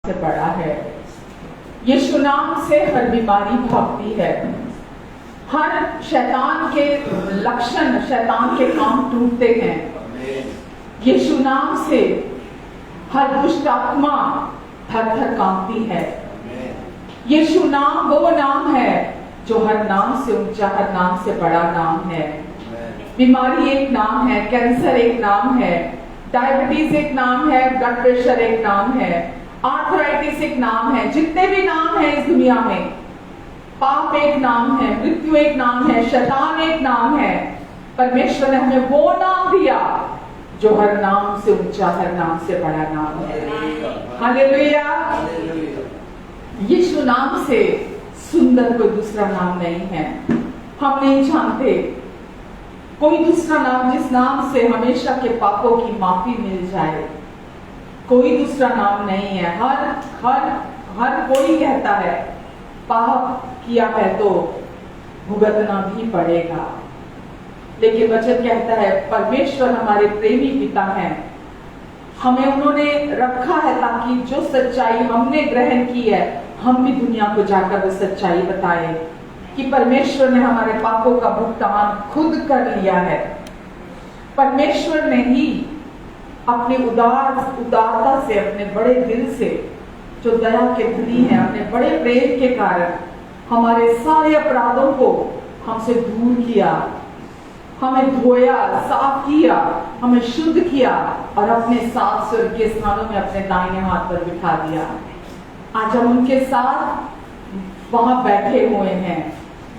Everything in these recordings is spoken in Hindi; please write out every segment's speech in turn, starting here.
से बड़ा है। यीशु नाम से हर बीमारी भागती है, हर शैतान के लक्षण, शैतान के काम टूटते हैं। यीशु नाम से हर दुष्ट आत्मा थर थर कांपती है। यीशु नाम वो नाम है जो हर नाम से ऊंचा, हर नाम से बड़ा नाम है। बीमारी एक नाम है, कैंसर एक नाम है, डायबिटीज एक नाम है, ब्लड प्रेशर एक नाम है, आर्थराइटिस एक नाम है। जितने भी नाम है इस दुनिया में, पाप एक नाम है, मृत्यु एक नाम है, शैतान एक नाम है। परमेश्वर ने हमें वो नाम दिया जो हर नाम से ऊंचा, हर नाम से बड़ा नाम है। हालेलुया। यीशु नाम से सुंदर कोई दूसरा नाम नहीं है। हम नहीं जानते कोई दूसरा नाम जिस नाम से हमेशा के पापों की माफी मिल जाए। कोई दूसरा नाम नहीं है। हर हर हर कोई कहता है पाप किया है तो भुगतना भी पड़ेगा, लेकिन वचन कहता है परमेश्वर हमारे प्रेमी पिता हैं। हमें उन्होंने रखा है ताकि जो सच्चाई हमने ग्रहण की है, हम भी दुनिया को जाकर वो सच्चाई बताएं कि परमेश्वर ने हमारे पापों का भुगतान खुद कर लिया है। परमेश्वर ने ही अपनी उदारता से, अपने बड़े दिल से, जो दया के धनी है, अपने बड़े प्रेम के कारण हमारे सारे अपराधों को हमसे दूर किया, हमें धोया, साफ किया, हमें शुद्ध किया और अपने साथ स्वर्गीय स्थानों में अपने दाहिने हाथ पर बिठा दिया। आज हम उनके साथ वहां बैठे हुए हैं।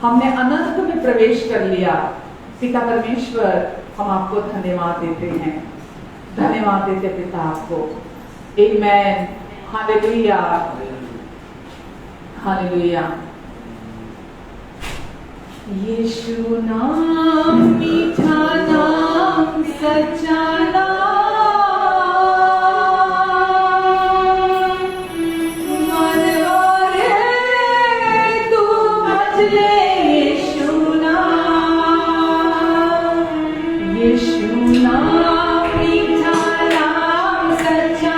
हमने अनंत में प्रवेश कर लिया। पिता परमेश्वर, हम आपको धन्यवाद देते हैं, धन्यवाद देते पिता आपको। आमेन। Hallelujah, hallelujah. यीशु नाम मीठा नाम, सच्चा नाम, मनवारे तू भज ले। यीशु नाम, यीशु नाम मीठा नाम, सच्चा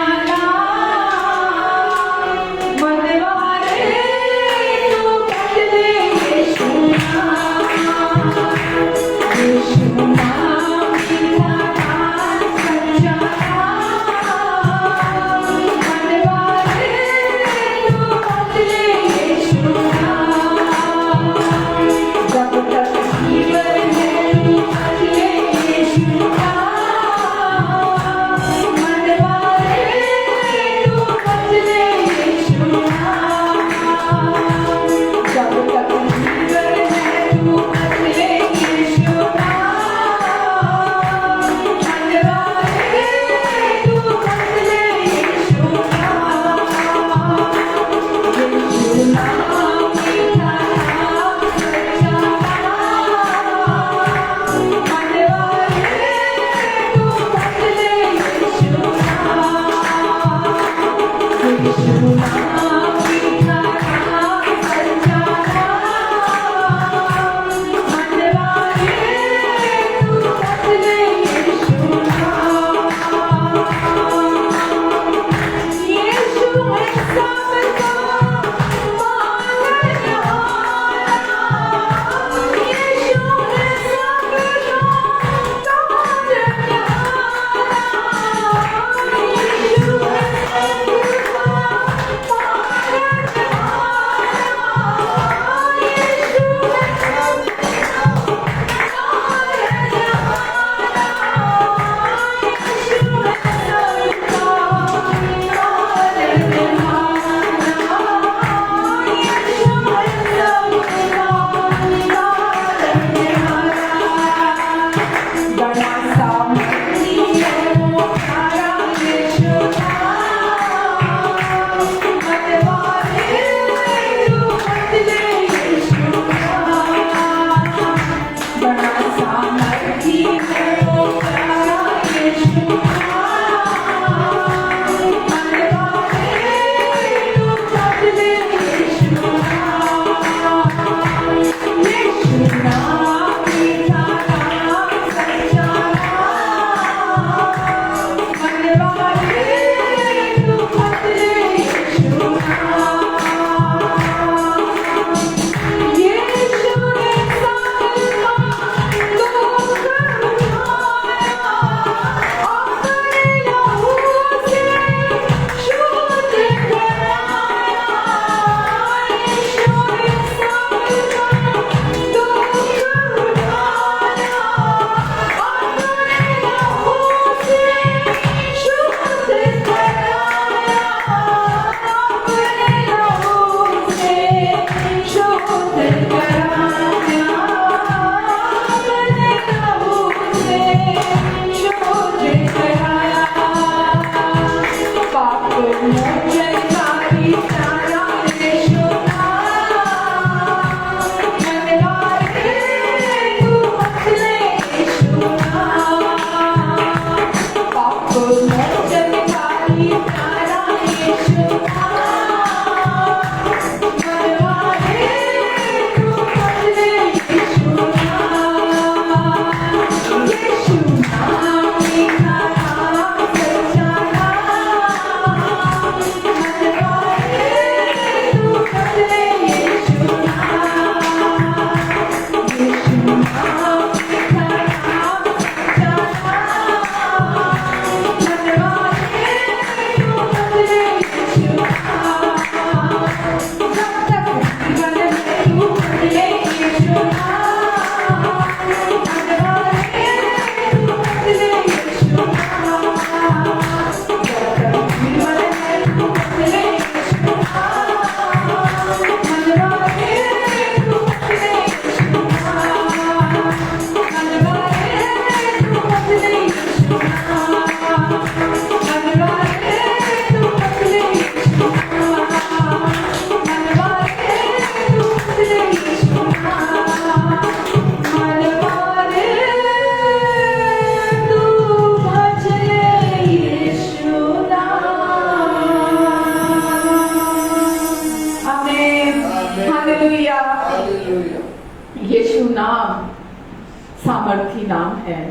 नाम है,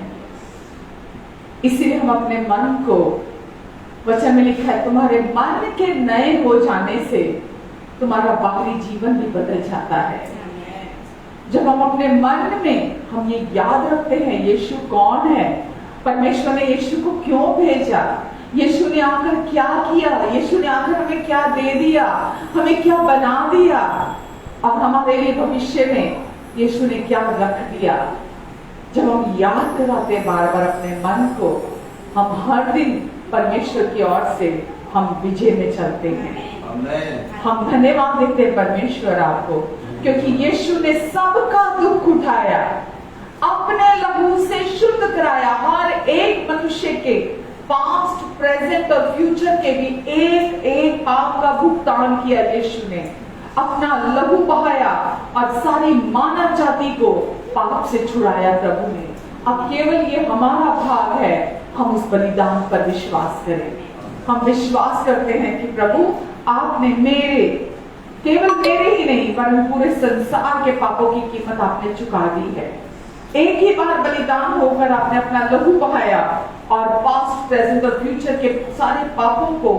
इसीलिए हम अपने मन को, वचन में लिखा है तुम्हारे मन के नए हो जाने से तुम्हारा बाहरी जीवन भी बदल जाता है। जब हम अपने मन में हम ये याद रखते हैं यीशु कौन है, परमेश्वर ने यीशु को क्यों भेजा, यीशु ने आकर क्या किया, यीशु ने आकर हमें क्या दे दिया, हमें क्या बना दिया, और हमारे लिए भविष्य में यीशु ने क्या रख दिया। जब हम याद कराते बार बार अपने मन को, हम हर दिन परमेश्वर की ओर से हम विजय में चलते हैं। हम धन्यवाद देते हैं परमेश्वर आपको, क्योंकि यीशु ने सबका दुख उठाया, अपने लहू से शुद्ध कराया। हर एक मनुष्य के पास्ट, प्रेजेंट और फ्यूचर के भी एक एक पाप का भुगतान किया यीशु ने, अपना लहू बहाया और सारी मानव जाति को पाप से छुड़ाया प्रभु ने। अब केवल ये हमारा भाग है, हम उस बलिदान पर विश्वास करें। हम विश्वास करते हैं कि प्रभु आपने मेरे, केवल मेरे ही नहीं वरन पूरे संसार के पापों की कीमत आपने चुका दी है। एक ही बार बलिदान होकर आपने अपना लहू बहाया और पास्ट, प्रेजेंट और फ्यूचर के सारे पापों को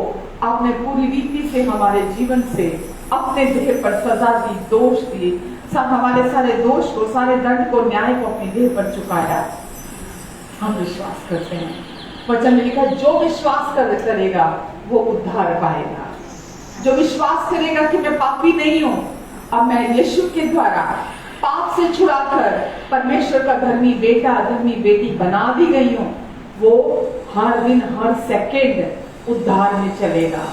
आपने पूरी रीति से हमारे जीवन से अपने देह पर सजा दी, दोष दी, हमारे सारे दोष को, सारे दंड को, न्याय को अपने देह पर चुकाया। हम विश्वास करते हैं, वचन में लिखा जो विश्वास करेगा वो उद्धार पाएगा। जो विश्वास करेगा कि मैं पापी नहीं हूं, अब मैं यीशु के द्वारा पाप से छुड़ाकर परमेश्वर का धर्मी बेटा, धर्मी बेटी बना दी गई हूं, वो हर दिन, हर सेकेंड उद्धार में चलेगा,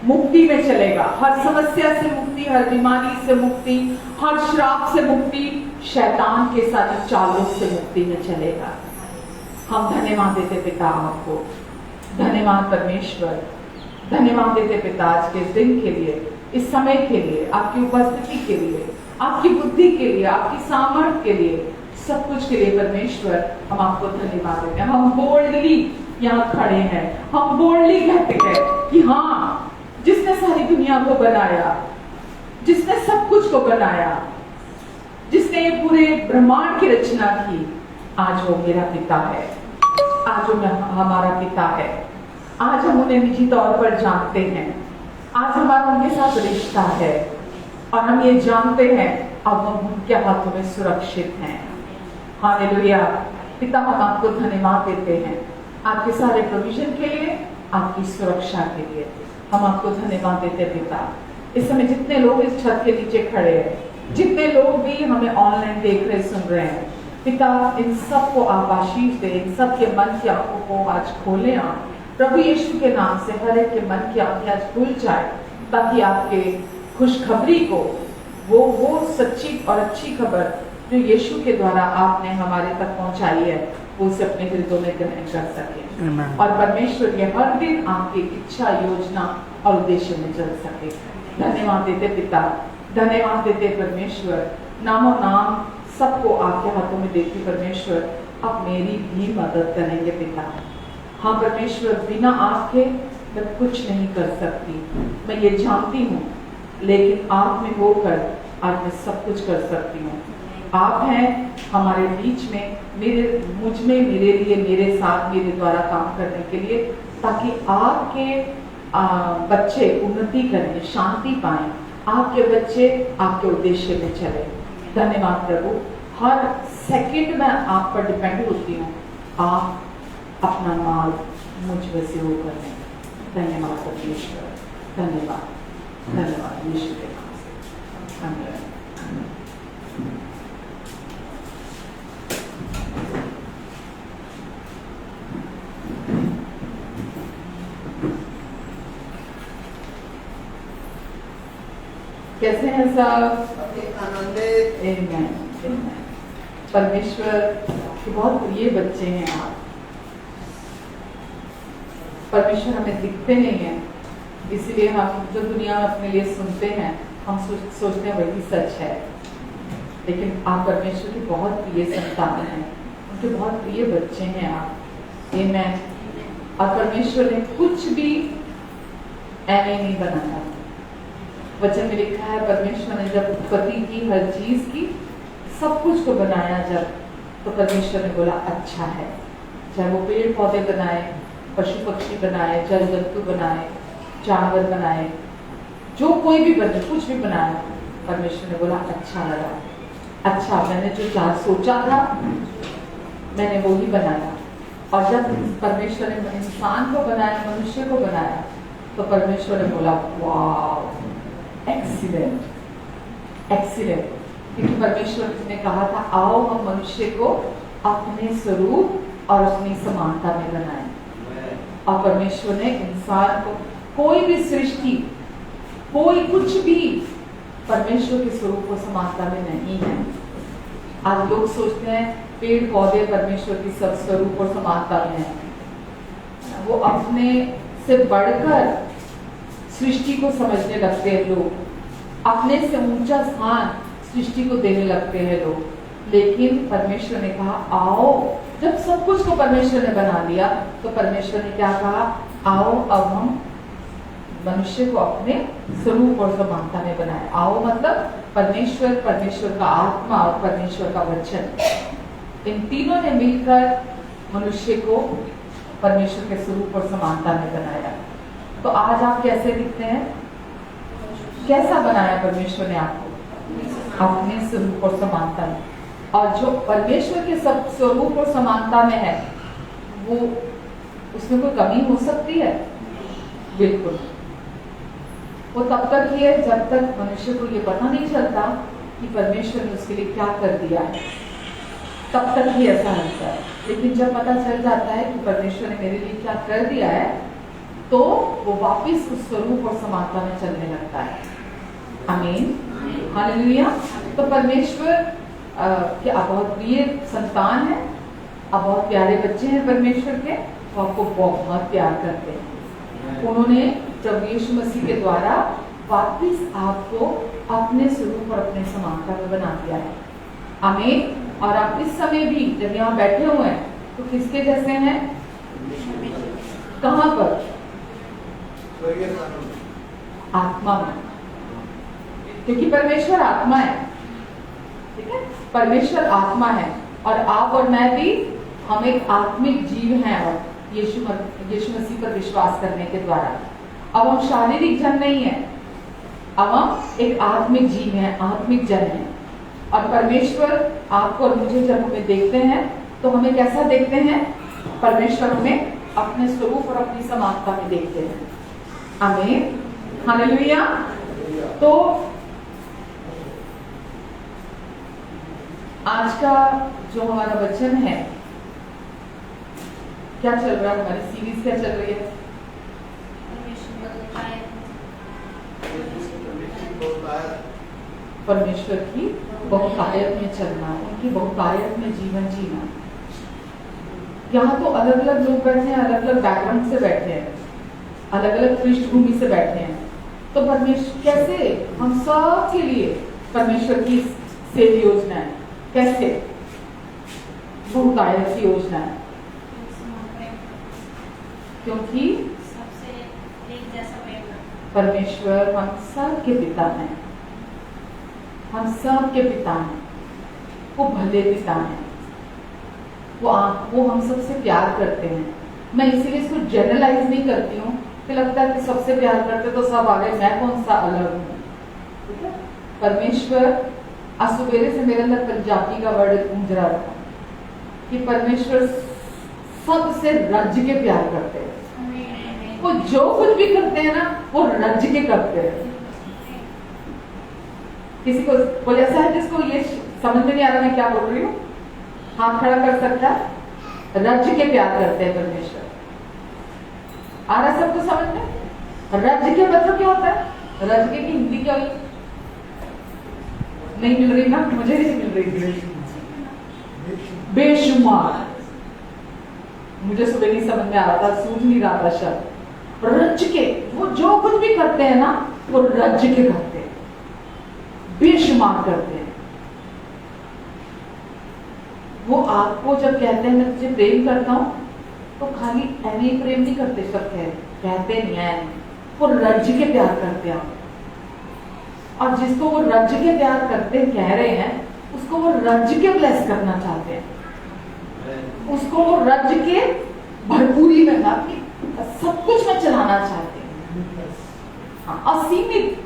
मुक्ति में चलेगा। हर समस्या से मुक्ति, हर बीमारी से मुक्ति, हर श्राप से मुक्ति, शैतान के साथ चालों से मुक्ति में चलेगा। हम धन्यवाद देते पिता आपको, धन्यवाद परमेश्वर, धन्यवाद देते पिता आज के दिन के लिए, इस समय के लिए, आपकी उपस्थिति के लिए, आपकी बुद्धि के लिए, आपकी सामर्थ्य के लिए, सब कुछ के लिए परमेश्वर हम आपको धन्यवाद देते हैं। हम बोल्डली यहाँ खड़े हैं, हम बोल्डली कहते हैं कि हाँ, जिसने सारी दुनिया को बनाया, जिसने सब कुछ को बनाया, जिसने ये पूरे ब्रह्मांड की रचना की, आज वो मेरा पिता है, आज वो हमारा पिता है। आज हम उन्हें निजी तौर पर जानते हैं, आज हमारा उनके साथ रिश्ता है और हम ये जानते हैं अब हम उनके हाथों में सुरक्षित हैं। हालेलुया। पिता हम आपको धन्यवाद देते हैं आपके सारे प्रोविजन के लिए, आपकी सुरक्षा के लिए। हम आपको धन्यवाद देते हैं पिता। इस समय जितने लोग इस छत के नीचे खड़े हैं, जितने लोग भी हमें ऑनलाइन देख रहे, सुन रहे हैं, पिता इन सबको आप आशीष दे, इन सब के मन की आंखों को आज खोले आप प्रभु यीशु के नाम से। हर एक के मन की आंखें आज खुल जाए, ताकि आपके खुशखबरी को, वो सच्ची और अच्छी खबर जो यीशु के द्वारा आपने हमारे तक पहुंचाई है, वो उसे अपने हृदय में ग्रहण कर सके और परमेश्वर ये हर दिन आपकी इच्छा, योजना और उद्देश्य में चल सके। धन्यवाद देते पिता, धन्यवाद देते परमेश्वर। नामों नाम सबको आपके हाथों में देती परमेश्वर, आप मेरी भी मदद करेंगे पिता। हाँ परमेश्वर, बिना आपके मैं कुछ नहीं कर सकती, मैं ये जानती हूँ, लेकिन आप में होकर आज मैं सब कुछ कर सकती हूँ। आप हैं हमारे बीच में, मुझ में, मेरे लिए, मेरे साथ, मेरे द्वारा काम करने के लिए, ताकि आपके बच्चे उन्नति करें, शांति पाएं, आपके बच्चे आपके उद्देश्य में चले। धन्यवाद प्रभु। हर सेकंड में आप पर डिपेंड होती हूँ, आप अपना माल मुझ में से वो करें। धन्यवाद परमेश्वर, धन्यवाद, धन्यवाद यीशु के नाम से, आमीन। कैसे हैं सब? आनंदित। आमीन, आमीन। परमेश्वर के बहुत प्रिय बच्चे हैं आप। परमेश्वर हमें दिखते नहीं हैं, इसलिए हम जो दुनिया में अपने लिए सुनते हैं, हम सोचते हैं वही सच है, लेकिन आप परमेश्वर की बहुत प्रिय संतान हैं, उनके बहुत प्रिय बच्चे हैं आप। आमीन। और परमेश्वर ने कुछ भी ऐसे नहीं बनाया। वचन में लिखा है परमेश्वर ने जब उत्पत्ति की, हर चीज की, सब कुछ को बनाया, जब तो परमेश्वर ने बोला अच्छा है। चाहे वो पेड़ पौधे बनाए, पशु पक्षी बनाए, जल जंतु बनाए, जानवर बनाए, जो कोई भी बने, कुछ भी बनाया, परमेश्वर ने बोला अच्छा लगा। अच्छा, मैंने जो सोचा था मैंने वो ही बनाया। और जब परमेश्वर ने इंसान को बनाया, मनुष्य को बनाया, तो परमेश्वर ने बोला वाह एक्सीलेंट एक्सीलेंट, क्योंकि परमेश्वर ने कहा था आओ हम मनुष्य को अपने स्वरूप और अपनी समानता में बनाएं। और परमेश्वर ने इंसान को, कोई भी सृष्टि, कोई कुछ भी परमेश्वर के स्वरूप और समानता में नहीं है। आज लोग सोचते हैं पेड़ पौधे परमेश्वर की सब स्वरूप और समानता में है, वो अपने से बढ़कर सृष्टि को समझने लगते हैं लोग, अपने से ऊंचा स्थान सृष्टि को देने लगते हैं लोग। लेकिन परमेश्वर ने कहा आओ, जब सब कुछ को परमेश्वर ने बना दिया तो परमेश्वर ने क्या कहा, आओ अब हम मनुष्य को अपने स्वरूप और समानता में बनाए। आओ मतलब परमेश्वर, परमेश्वर का आत्मा और परमेश्वर का वचन, इन तीनों ने मिलकर मनुष्य को परमेश्वर के स्वरूप और समानता में बनाया। तो आज आप कैसे दिखते हैं? कैसा बनाया परमेश्वर ने आपको? अपने स्वरूप और समानता में। और जो परमेश्वर के सब स्वरूप और समानता में है, वो उसमें कोई कमी हो सकती है? बिल्कुल। वो तब तक ही है जब तक मनुष्य को ये पता नहीं चलता कि परमेश्वर ने उसके लिए क्या कर दिया है, तब तक ही ऐसा होता है। लेकिन जब पता चल जाता है कि परमेश्वर ने मेरे लिए क्या कर दिया है, तो वो वापस उस स्वरूप और समानता में चलने लगता है। आमीन, हालेलुया। तो परमेश्वर के आप बहुत प्रिय संतान है, आप बहुत प्यारे बच्चे हैं परमेश्वर के, वो आपको बहुत प्यार करते हैं। उन्होंने प्रभु यीशु मसीह के द्वारा वापस आपको अपने स्वरूप और अपने समानता में बना दिया है। आमीन। और आप इस समय भी जब यहाँ बैठे हुए हैं तो किसके जैसे हैं? कहाँ पर? आत्मा में, क्योंकि परमेश्वर आत्मा है। ठीक है, परमेश्वर आत्मा है और आप और मैं भी, हम एक आत्मिक जीव हैं और यीशु मसीह पर विश्वास करने के द्वारा अब हम शारीरिक जन नहीं है, अब हम एक आत्मिक जीव हैं, आत्मिक जन हैं। और परमेश्वर आपको और मुझे जब हमें देखते हैं तो हमें कैसा देखते हैं? परमेश्वर हमें अपने स्वरूप और अपनी समानता में देखते हैं। आमीन, हालेलुया। तो आज का जो हमारा वचन है, क्या चल रहा है? हमारी सीरीज क्या चल रही है? परमेश्वर की बहुतायत में चलना, उनकी बहुतायत में जीवन जीना। यहाँ तो अलग अलग लोग बैठे हैं, अलग अलग बैकग्राउंड से बैठे हैं, अलग अलग पृष्ठभूमि से बैठे हैं। तो परमेश्वर कैसे हम सब के लिए परमेश्वर की सेव योजना है, कैसे बहुतायत की योजना है, क्योंकि परमेश्वर हम सब के पिता हैं, हम सब के पिता हैं। वो भले पिता हैं, वो हम सबसे प्यार करते हैं। मैं इसीलिए इसको जनरलाइज नहीं करती हूँ कि लगता है कि सबसे प्यार करते तो सब आ गए, मैं कौन सा अलग हूँ। ठीक है, परमेश्वर, आज सुबेरे से मेरे अंदर पंजाबी का वर्ड गूंज रहा था कि परमेश्वर सबसे रज के प्यार करते हैं। वो जो कुछ भी करते हैं ना, वो रज के करते हैं। किसी को कोई ऐसा है जिसको ये समझ में नहीं आ रहा मैं क्या बोल रही हूँ? हाथ खड़ा कर सकता है? रज के प्यार करते हैं परमेश्वर। आ रहा सबको समझ में? रज के मतलब क्या होता है? रज के की हिंदी क्या हुई? नहीं मिल रही ना, मुझे नहीं मिल रही थी। बेशुमार, मुझे सुबह नहीं समझ में आ रहा था, सूझ नहीं रहा था शब्द। रज के, वो जो कुछ भी करते हैं ना, वो रज के करते हैं, बेशुमार करते हैं। वो आपको जब कहते हैं मैं तुझे प्रेम करता हूं, तो खाली ऐसे ही प्रेम नहीं करते, सब कहते नहीं है, वो रज के प्यार करते हैं। और जिसको वो रज के प्यार करते कह रहे हैं, उसको वो रज के ब्लेस करना चाहते हैं। उसको रज के भरपूरी में ना कि सब कुछ में चलाना चाहते हैं। हाँ, असीमित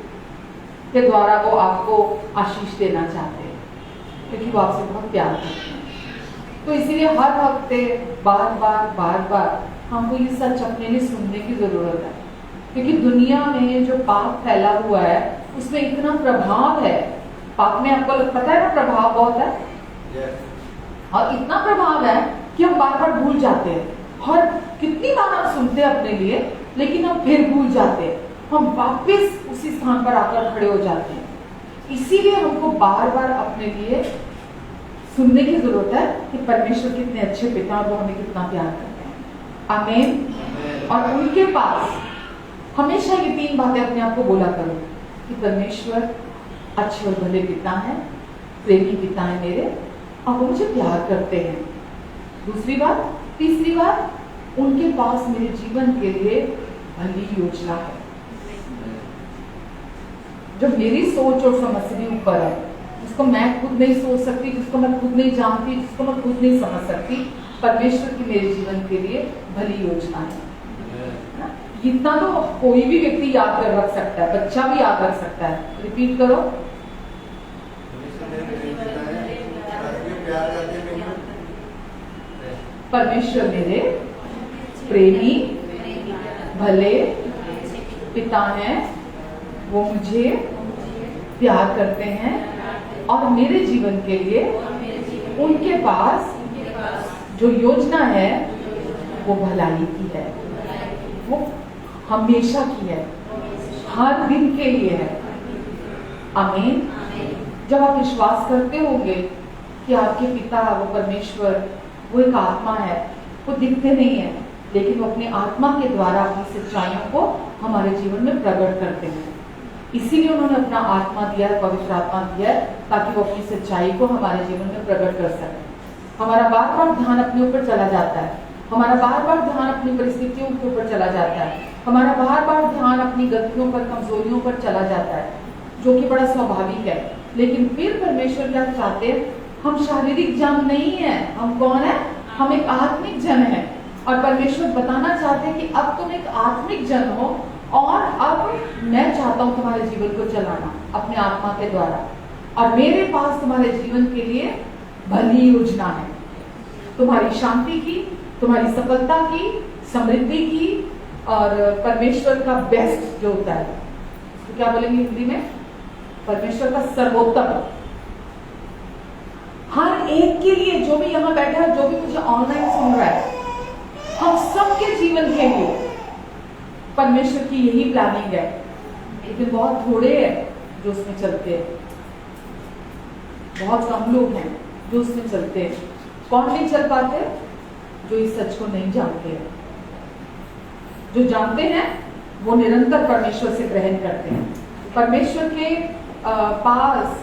के द्वारा वो आपको आशीष देना चाहते हैं, क्योंकि वो आपसे बहुत प्यार करते हैं। तो इसीलिए हर हफ्ते बार बार हमको ये सच अपने लिए सुनने की जरूरत है, क्योंकि दुनिया में जो पाप फैला हुआ है उसमें इतना प्रभाव है। पाप में आपको पता है ना, प्रभाव बहुत है। और इतना प्रभाव है कि हम बार बार भूल जाते हैं। और कितनी बार हम सुनते हैं अपने लिए, लेकिन हम फिर भूल जाते हैं, हम वापस उसी स्थान पर आकर खड़े हो जाते हैं। इसीलिए हमको बार बार अपने लिए सुनने की जरूरत है कि परमेश्वर कितने अच्छे पिता और वो हमें कितना प्यार करते हैं। आमीन। और उनके पास हमेशा ये 3 बातें अपने आप को बोला करो कि परमेश्वर अच्छे और भले पिता है, प्रेमी पिता है मेरे, और वो मुझे प्यार करते हैं। दूसरी बात, तीसरी बात, उनके पास मेरे जीवन के लिए भली योजना है, जो मेरी सोच और समझ से भी ऊपर है, जिसको मैं खुद नहीं सोच सकती, जिसको मैं खुद नहीं जानती, जिसको मैं खुद नहीं समझ सकती। परमेश्वर की मेरे जीवन के लिए भली योजना है। इतना तो कोई भी व्यक्ति याद कर रख सकता है, बच्चा भी याद रख सकता है। रिपीट करो। परमेश्वर मेरे प्रेमी भले पिता हैं, वो मुझे प्यार करते हैं और मेरे जीवन के लिए उनके पास जो योजना है वो भलाई की है, वो हमेशा की है, हर दिन के लिए है। आमीन। जब आप विश्वास करते होंगे कि आपके पिता, वो परमेश्वर, वो एक आत्मा है, वो दिखते नहीं है, लेकिन वो अपनी आत्मा के द्वारा अपनी सच्चाइयों को हमारे जीवन में प्रकट करते हैं। इसीलिए उन्होंने अपना आत्मा दिया है, पवित्र आत्मा दिया है, ताकि वो अपनी सच्चाई को हमारे जीवन में प्रकट कर सके। हमारा बार बार ध्यान अपने ऊपर चला जाता है, हमारा बार बार ध्यान अपनी परिस्थितियों के ऊपर चला जाता है, हमारा बार बार ध्यान अपनी गलतियों पर, कमजोरियों पर चला जाता है, जो कि बड़ा स्वाभाविक है। लेकिन फिर परमेश्वर क्या चाहते हैं? हम शारीरिक जन नहीं है, हम कौन है? हम एक आत्मिक जन है। और परमेश्वर बताना चाहते हैं कि अब तुम एक आत्मिक जन हो और अब मैं चाहता हूं तुम्हारे जीवन को चलाना अपने आत्मा के द्वारा, और मेरे पास तुम्हारे जीवन के लिए भली योजना है, तुम्हारी शांति की, तुम्हारी सफलता की, समृद्धि की, और परमेश्वर का बेस्ट जो होता है, तो क्या बोलेंगे हिंदी में? परमेश्वर का सर्वोत्तम हर एक के लिए, जो भी यहाँ बैठा है, जो भी मुझे ऑनलाइन सुन रहा है, हम सबके जीवन के लिए परमेश्वर की यही प्लानिंग है। लेकिन बहुत थोड़े हैं जो उसमें चलते हैं, बहुत कम लोग हैं जो उसमें चलते हैं। कौन नहीं चल पाते? जो इस सच को नहीं जानते हैं। जो जानते हैं वो निरंतर परमेश्वर से ग्रहण करते हैं। परमेश्वर के पास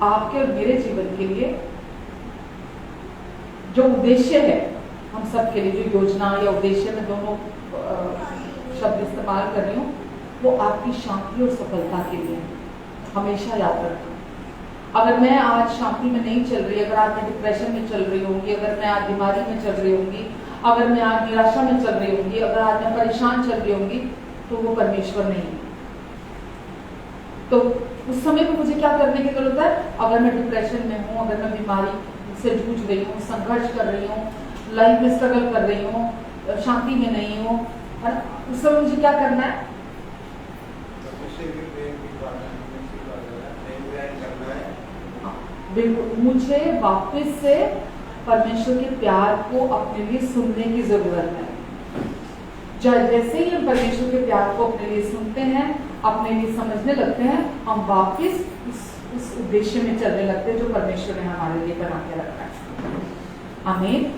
आपके और मेरे जीवन के लिए जो उद्देश्य है, हम सब के लिए जो योजना या उद्देश्य, में दोनों शब्द इस्तेमाल कर रही हूँ, वो आपकी शांति और सफलता के लिए। हमेशा याद रखना, अगर मैं आज शांति में नहीं चल रही, अगर आज मैं डिप्रेशन में चल रही होंगी, अगर मैं आज बीमारी में चल रही होंगी, अगर मैं आज निराशा में चल रही होंगी, अगर आज मैं परेशान चल रही होंगी, तो वो परमेश्वर नहीं है। तो उस समय पे मुझे क्या करने की जरूरत है? अगर मैं डिप्रेशन में हूँ, अगर मैं बीमारी से जूझ रही हूँ, संघर्ष कर रही हूँ, लाइफ में स्ट्रगल कर रही हूँ, शांति में नहीं हूँ, उस समय मुझे क्या करना है? बिल्कुल, मुझे वापस से परमेश्वर के प्यार को अपने लिए सुनने की जरूरत है। जैसे ही हम परमेश्वर के प्यार को अपने लिए सुनते हैं, अपने लिए समझने लगते हैं, हम वापस उस उद्देश्य में चलने लगते हैं जो परमेश्वर ने हमारे लिए बना के रखा है। आमीन।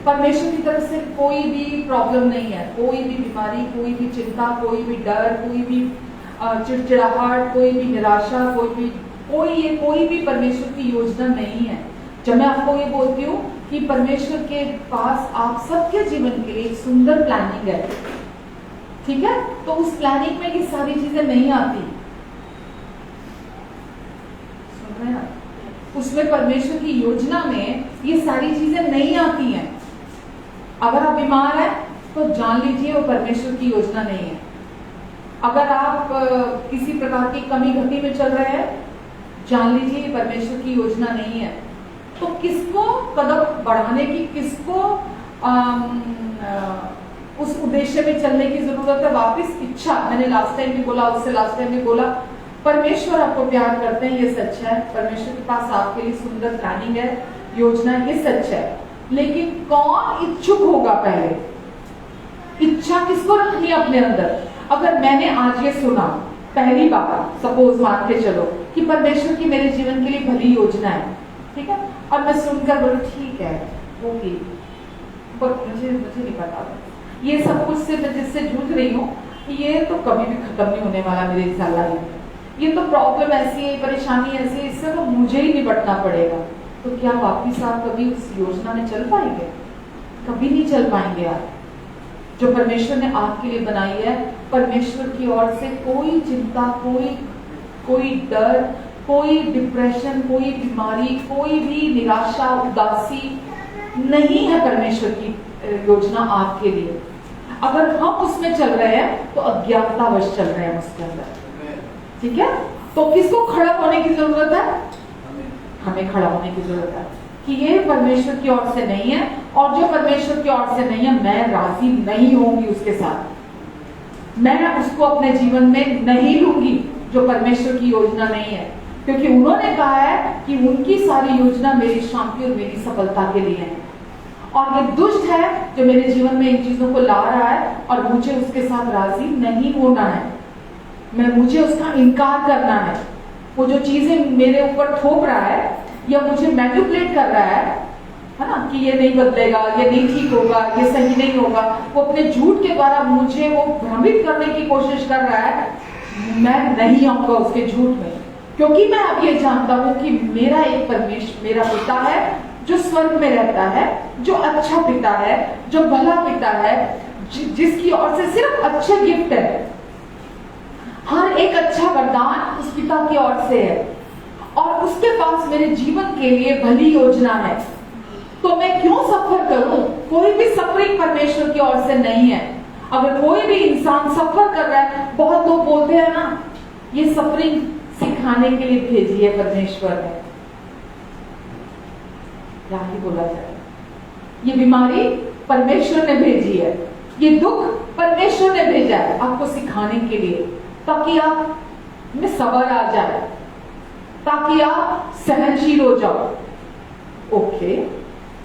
परमेश्वर की तरफ से कोई भी प्रॉब्लम नहीं है, कोई भी बीमारी, कोई भी चिंता, कोई भी डर, कोई भी चिड़चिड़ाहट, कोई भी निराशा, कोई भी परमेश्वर की योजना नहीं है। जब मैं आपको ये बोलती हूँ कि परमेश्वर के पास आप सबके जीवन के लिए एक सुंदर प्लानिंग है, ठीक है, तो उस प्लानिंग में ये सारी चीजें नहीं आती, सुन रहे हैं? उसमें परमेश्वर की योजना में ये सारी चीजें नहीं आती हैं। अगर आप बीमार हैं तो जान लीजिए वो परमेश्वर की योजना नहीं है। अगर आप किसी प्रकार की कमी घटी में चल रहे हैं, जान लीजिए ये परमेश्वर की योजना नहीं है। तो किसको कदम बढ़ाने की, किसको उस उद्देश्य में चलने की जरूरत है? वापस इच्छा। मैंने लास्ट टाइम भी बोला, उससे लास्ट टाइम भी बोला, परमेश्वर आपको प्यार करते हैं, ये सच है। परमेश्वर के पास आपके लिए सुंदर प्लानिंग है, योजना, ये सच है। लेकिन कौन इच्छुक होगा? पहले इच्छा किसको रखनी है अपने अंदर? अगर मैंने आज ये सुना पहली बार, सपोज मान के चलो कि परमेश्वर की मेरे जीवन के लिए भली योजना है, ठीक है, और मैं सुनकर बोलूं ठीक है, ओके, पर मुझे नहीं पता, ये सब कुछ से मैं जिससे जूझ रही हूँ ये तो कभी भी खत्म नहीं होने वाला मेरे लाइफ में, ये तो प्रॉब्लम ऐसी है, परेशानी ऐसी है, इससे तो मुझे ही निपटना पड़ेगा। तो क्या वापिस आप कभी उस योजना में चल पाएंगे? कभी नहीं चल पाएंगे आप। जो परमेश्वर ने आपके लिए बनाई है, परमेश्वर की ओर से कोई चिंता, कोई डर, कोई डिप्रेशन, कोई बीमारी, कोई भी निराशा, उदासी नहीं है परमेश्वर की योजना आपके लिए। अगर हम उसमें चल रहे हैं तो अज्ञानतावश चल रहे हैं उसके अंदर, ठीक है। तो किसको खड़ा होने की जरूरत है? हमें खड़ा होने की जरूरत है कि ये परमेश्वर की ओर से नहीं है, और जो परमेश्वर की ओर से नहीं है मैं राजी नहीं होंगी उसके साथ, मैं उसको अपने जीवन में नहीं लूंगी जो परमेश्वर की योजना नहीं है। क्योंकि उन्होंने कहा है कि उनकी सारी योजना मेरी शांति और मेरी सफलता के लिए है, और ये दुष्ट है जो मेरे जीवन में इन चीजों को ला रहा है और मुझे उसके साथ राजी नहीं होना है, मुझे उसका इनकार करना है। वो जो चीजें मेरे ऊपर थोप रहा है या मुझे मैनिपुलेट कर रहा है ना, कि ये नहीं बदलेगा, ये नहीं ठीक होगा, ये सही नहीं होगा, वो अपने झूठ के द्वारा मुझे वो भ्रमित करने की कोशिश कर रहा है, मैं नहीं आऊंगा उसके झूठ में। क्योंकि मैं अब ये जानता हूं कि मेरा एक परमेश्वर, मेरा पिता है जो स्वर्ग में रहता है, जो अच्छा पिता है, जो भला पिता है, जिसकी ओर से सिर्फ अच्छे गिफ्ट है। हर एक अच्छा वरदान उस पिता की ओर से है, और उसके पास मेरे जीवन के लिए भली योजना है। तो मैं क्यों सफर करूं? कोई भी सफरिंग परमेश्वर की ओर से नहीं है। अगर कोई भी इंसान सफर कर रहा है, बहुत लोग बोलते हैं ना, ये सफरिंग सिखाने के लिए भेजी है परमेश्वर ने, क्या ही बोला जाए, ये बीमारी परमेश्वर ने भेजी है, ये दुख परमेश्वर ने भेजा है आपको सिखाने के लिए, ताकि आप में सब्र आ जाए, ताकि आप सहनशील हो जाओ। ओके,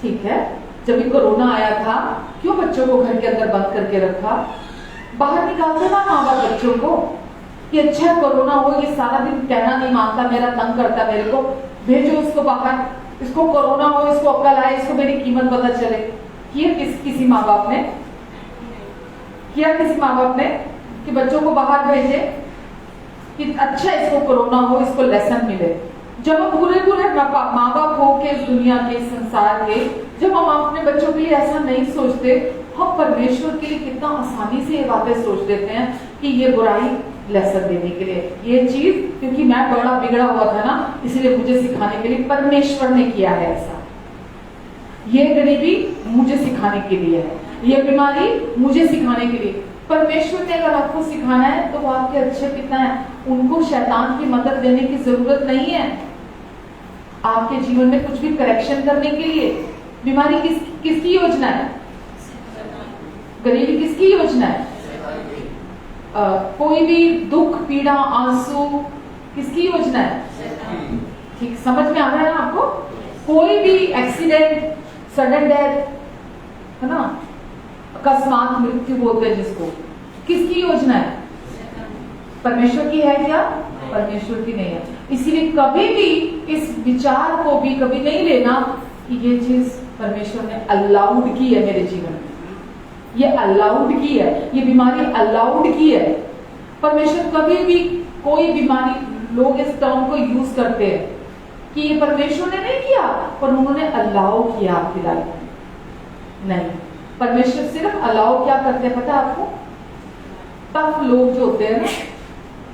ठीक है। जब भी कोरोना आया था, क्यों बच्चों को घर के अंदर बंद करके रखा? बाहर निकालते ना माँ बाप बच्चों को कि अच्छा कोरोना हो, ये सारा दिन कहना नहीं मानता, मेरा तंग करता, मेरे को भेजो उसको बाहर, इसको कोरोना हो, इसको अक्ल आए, इसको मेरी कीमत पता चले। किया किसी माँ बाप ने किया किसी माँ बाप ने कि बच्चों को बाहर भेजे कि अच्छा इसको कोरोना हो, इसको लेसन मिले। जब हम पूरे माँ बाप हो के इस दुनिया के, इस संसार के, जब हम अपने बच्चों के लिए ऐसा नहीं सोचते, हम परमेश्वर के लिए कितना आसानी से ये बातें सोच देते हैं कि ये बुराई लेसन देने के लिए, ये चीज क्योंकि मैं बड़ा बिगड़ा हुआ था ना, इसलिए मुझे सिखाने के लिए परमेश्वर ने किया है ऐसा, ये गरीबी मुझे सिखाने के लिए है, ये बीमारी मुझे सिखाने के लिए। परमेश्वर ने अगर आपको सिखाना है तो वो आपके अच्छे पिता हैं, उनको शैतान की मदद लेने की जरूरत नहीं है आपके जीवन में कुछ भी करेक्शन करने के लिए। बीमारी किसकी योजना है? गरीबी किसकी योजना है? कोई भी दुख, पीड़ा, आंसू किसकी योजना है? ठीक समझ में आ रहा है ना आपको? कोई भी एक्सीडेंट, सडन डेथ, है ना, अकस्मात मृत्यु बोलते हैं जिसको, किसकी योजना है? परमेश्वर की है क्या? परमेश्वर की नहीं है। इसीलिए कभी भी इस विचार को भी कभी नहीं लेना कि ये चीज परमेश्वर ने अलाउड की है मेरे जीवन में, ये अलाउड की है, ये बीमारी अलाउड की है। परमेश्वर कभी भी कोई बीमारी, लोग इस टर्म को यूज करते हैं कि ये परमेश्वर ने नहीं किया, पर उन्होंने अलाउ किया आपकी लाइफ में। नहीं, परमेश्वर सिर्फ अलाउ क्या करते हैं पता है आपको? टफ लोग जो होते हैं ना,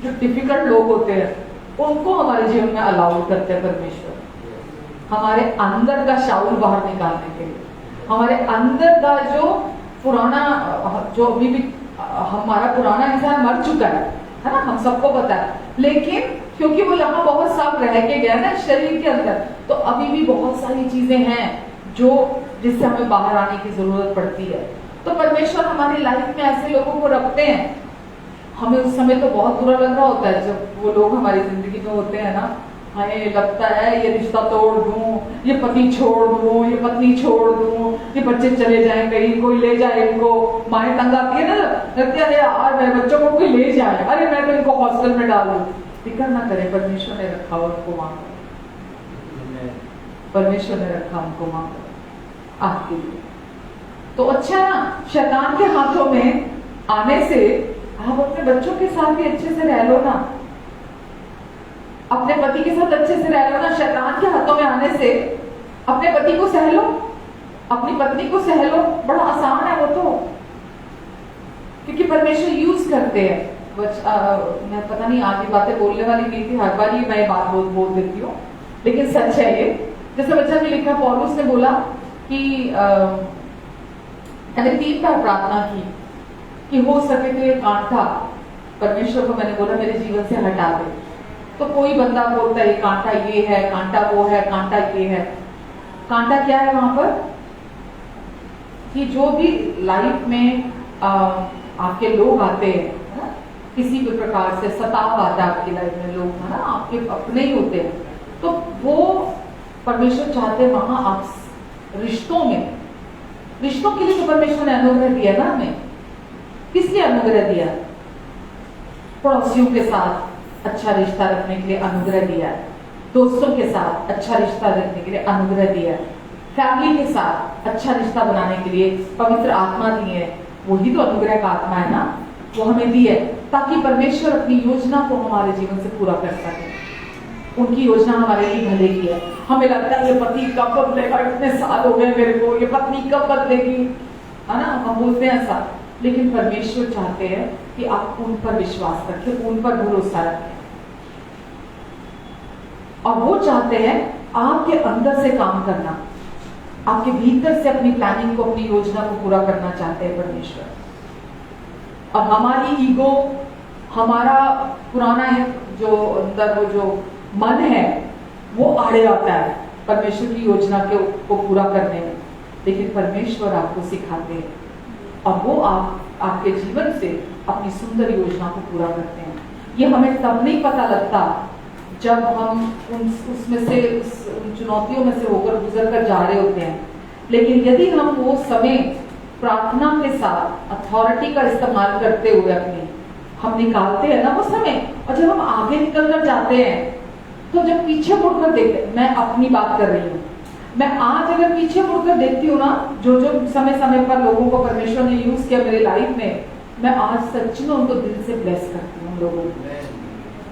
जो डिफिकल्ट लोग होते हैं, उनको हमारे जीवन में अलाउ करते हैं परमेश्वर। हमारे अंदर का शाउल बाहर निकालने के लिए, हमारे अंदर का जो पुराना, जो अभी भी हमारा पुराना इंसान मर चुका है ना, हम सबको पता है, लेकिन क्योंकि वो यहाँ बहुत साल रह के गया ना शरीर के अंदर, तो अभी भी बहुत सारी चीजें हैं जो जिससे हमें बाहर आने की जरूरत पड़ती है। तो परमेश्वर हमारी लाइफ में ऐसे लोगों को रखते हैं, हमें उस समय तो बहुत बुरा लग रहा होता है जब वो लोग हमारी जिंदगी में होते हैं ना, हमें लगता है ये रिश्ता तोड़ दूं, ये पति छोड़ दूं, ये पत्नी छोड़ दूं, ये बच्चे चले जाएं कहीं, कोई ले जाए इनको, माएँ तंग आती है ना, लगती है यार मेरे बच्चों को कोई ले जाए, अरे मैं तो इनको हॉस्टल में डाल दूं। फिक्र ना करें, परमेश्वर ने रखा और उनको वहां पर, परमेश्वर ने रखा उनको वहां पर आपके लिए। तो अच्छा ना, शैतान के हाथों में आने से आप अपने बच्चों के साथ भी अच्छे से रह लो ना, अपने पति के साथ अच्छे से रह लो ना। शैतान के हाथों में आने से अपने पति को सह लो, अपनी पत्नी को सह लो, बड़ा आसान है वो तो, क्योंकि परमेश्वर यूज करते हैं। मैं पता नहीं आज ये बातें बोलने वाली नहीं थी, हर बार ही मैं बात बोल देती हूँ, लेकिन सच है ये। जैसे बच्चा ने लिखा, पौलुस ने बोला कि मैंने 3 बार प्रार्थना की कि हो सके तो ये कांटा, परमेश्वर को मैंने बोला मेरे जीवन से हटा दे। तो कोई बंदा बोलता है कांटा ये है, कांटा वो है, कांटा ये है। कांटा क्या है वहां पर कि जो भी लाइफ में आपके लोग आते हैं ना, किसी भी प्रकार से सताव आता है आपकी लाइफ में, लोग है ना आपके अपने ही होते हैं, तो वो परमेश्वर चाहते हैं वहां आप रिश्तों में, रिश्तों के लिए तो परमेश्वर ने अनुग्रह दिया ना हमें। किस लिए अनुग्रह दिया? पड़ोसियों के साथ अच्छा रिश्ता रखने के लिए अनुग्रह दिया है, दोस्तों के साथ अच्छा रिश्ता रखने के लिए अनुग्रह दिया है, फैमिली के साथ अच्छा रिश्ता बनाने के लिए पवित्र आत्मा दी है। वही तो अनुग्रह का आत्मा है ना, वो हमें दी है ताकि परमेश्वर अपनी योजना को हमारे जीवन से पूरा कर सके। उनकी योजना हमारे लिए भले की है। हमें लगता है ये पति कब बदलेगा, इतने साल हो गए मेरे को, ये पत्नी कब बदलेगी, है ना, हम बोलते हैं ऐसा, लेकिन परमेश्वर चाहते हैं कि आप उन पर विश्वास रखें, उन पर भरोसा रखें, और वो चाहते हैं आपके अंदर से काम करना, आपके भीतर से अपनी प्लानिंग को, अपनी योजना को पूरा करना चाहते हैं परमेश्वर। और हमारी ईगो, हमारा पुराना जो अंदर वो जो मन है वो आड़े आता है परमेश्वर की योजना को पूरा करने में, लेकिन परमेश्वर आपको सिखाते हैं और वो आपके जीवन से अपनी सुंदर योजना को पूरा करते हैं। ये हमें तब नहीं पता लगता जब हम उसमें से उन चुनौतियों में से होकर गुजर कर जा रहे होते हैं, लेकिन यदि हम वो समय प्रार्थना के साथ अथॉरिटी का इस्तेमाल करते हुए अपनी हम निकालते हैं ना वो समय, और जब हम आगे निकल कर जाते हैं, तो जब पीछे मुड़कर देखते, मैं अपनी बात कर रही हूँ, मैं आज अगर पीछे मुड़कर देखती हूँ ना, जो जो समय समय पर लोगों को परमेश्वर ने यूज किया मेरी लाइफ में, मैं आज सच में उनको दिल से ब्लेस करती हूँ लोगों को,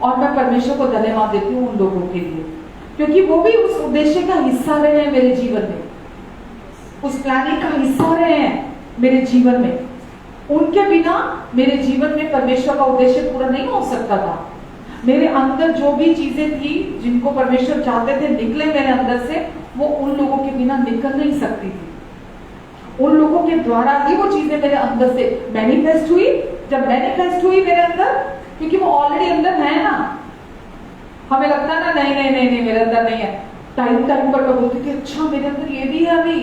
और मैं परमेश्वर को धन्यवाद देती हूँ उन लोगों के लिए, क्योंकि वो भी उस उद्देश्य का हिस्सा रहे हैं मेरे जीवन में, उस प्लानिंग का हिस्सा रहे हैं मेरे जीवन में। उनके बिना मेरे जीवन में परमेश्वर का उद्देश्य पूरा नहीं हो सकता था। मेरे अंदर जो भी चीजें थी जिनको परमेश्वर चाहते थे निकले मेरे अंदर से, वो उन लोगों के बिना निकल नहीं सकती थी। उन लोगों के द्वारा ही वो चीजें मेरे अंदर से मैनिफेस्ट हुई। जब मैनिफेस्ट हुई मेरे अंदर, क्योंकि वो ऑलरेडी अंदर है ना, हमें लगता है ना नहीं नहीं नहीं नहीं मेरे अंदर नहीं है, टाइम टाइम पर मैं बोलती थी अच्छा मेरे अंदर ये भी है अभी,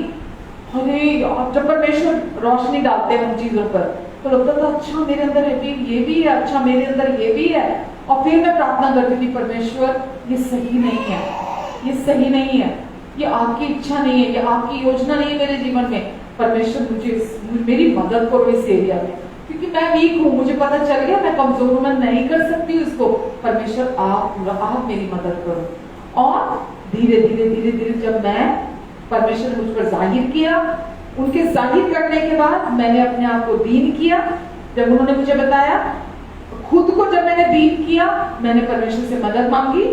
अरे जब परमेश्वर रोशनी डालते हैं उन चीजों पर, तो लगता था अच्छा मेरे अंदर ये भी है, अच्छा मेरे अंदर ये भी है। और फिर मैं प्रार्थना करती थी, परमेश्वर ये सही नहीं है, ये सही नहीं है, ये आपकी इच्छा नहीं है, ये आपकी योजना नहीं है मेरे जीवन में। परमेश्वर मुझे मेरी मदद करो इस एरिया में, क्योंकि मैं वीक हूँ, मुझे पता चल गया मैं कमजोर हूँ, मैं नहीं कर सकती उसको। परमेश्वर आप मेरी मदद करो। और धीरे धीरे धीरे धीरे जब मैं परमेश्वर मुझ पर जाहिर किया, उनके जाहिर करने के बाद मैंने अपने आप को दीन किया। जब उन्होंने मुझे बताया, खुद को जब मैंने दीन किया, मैंने परमेश्वर से मदद मांगी।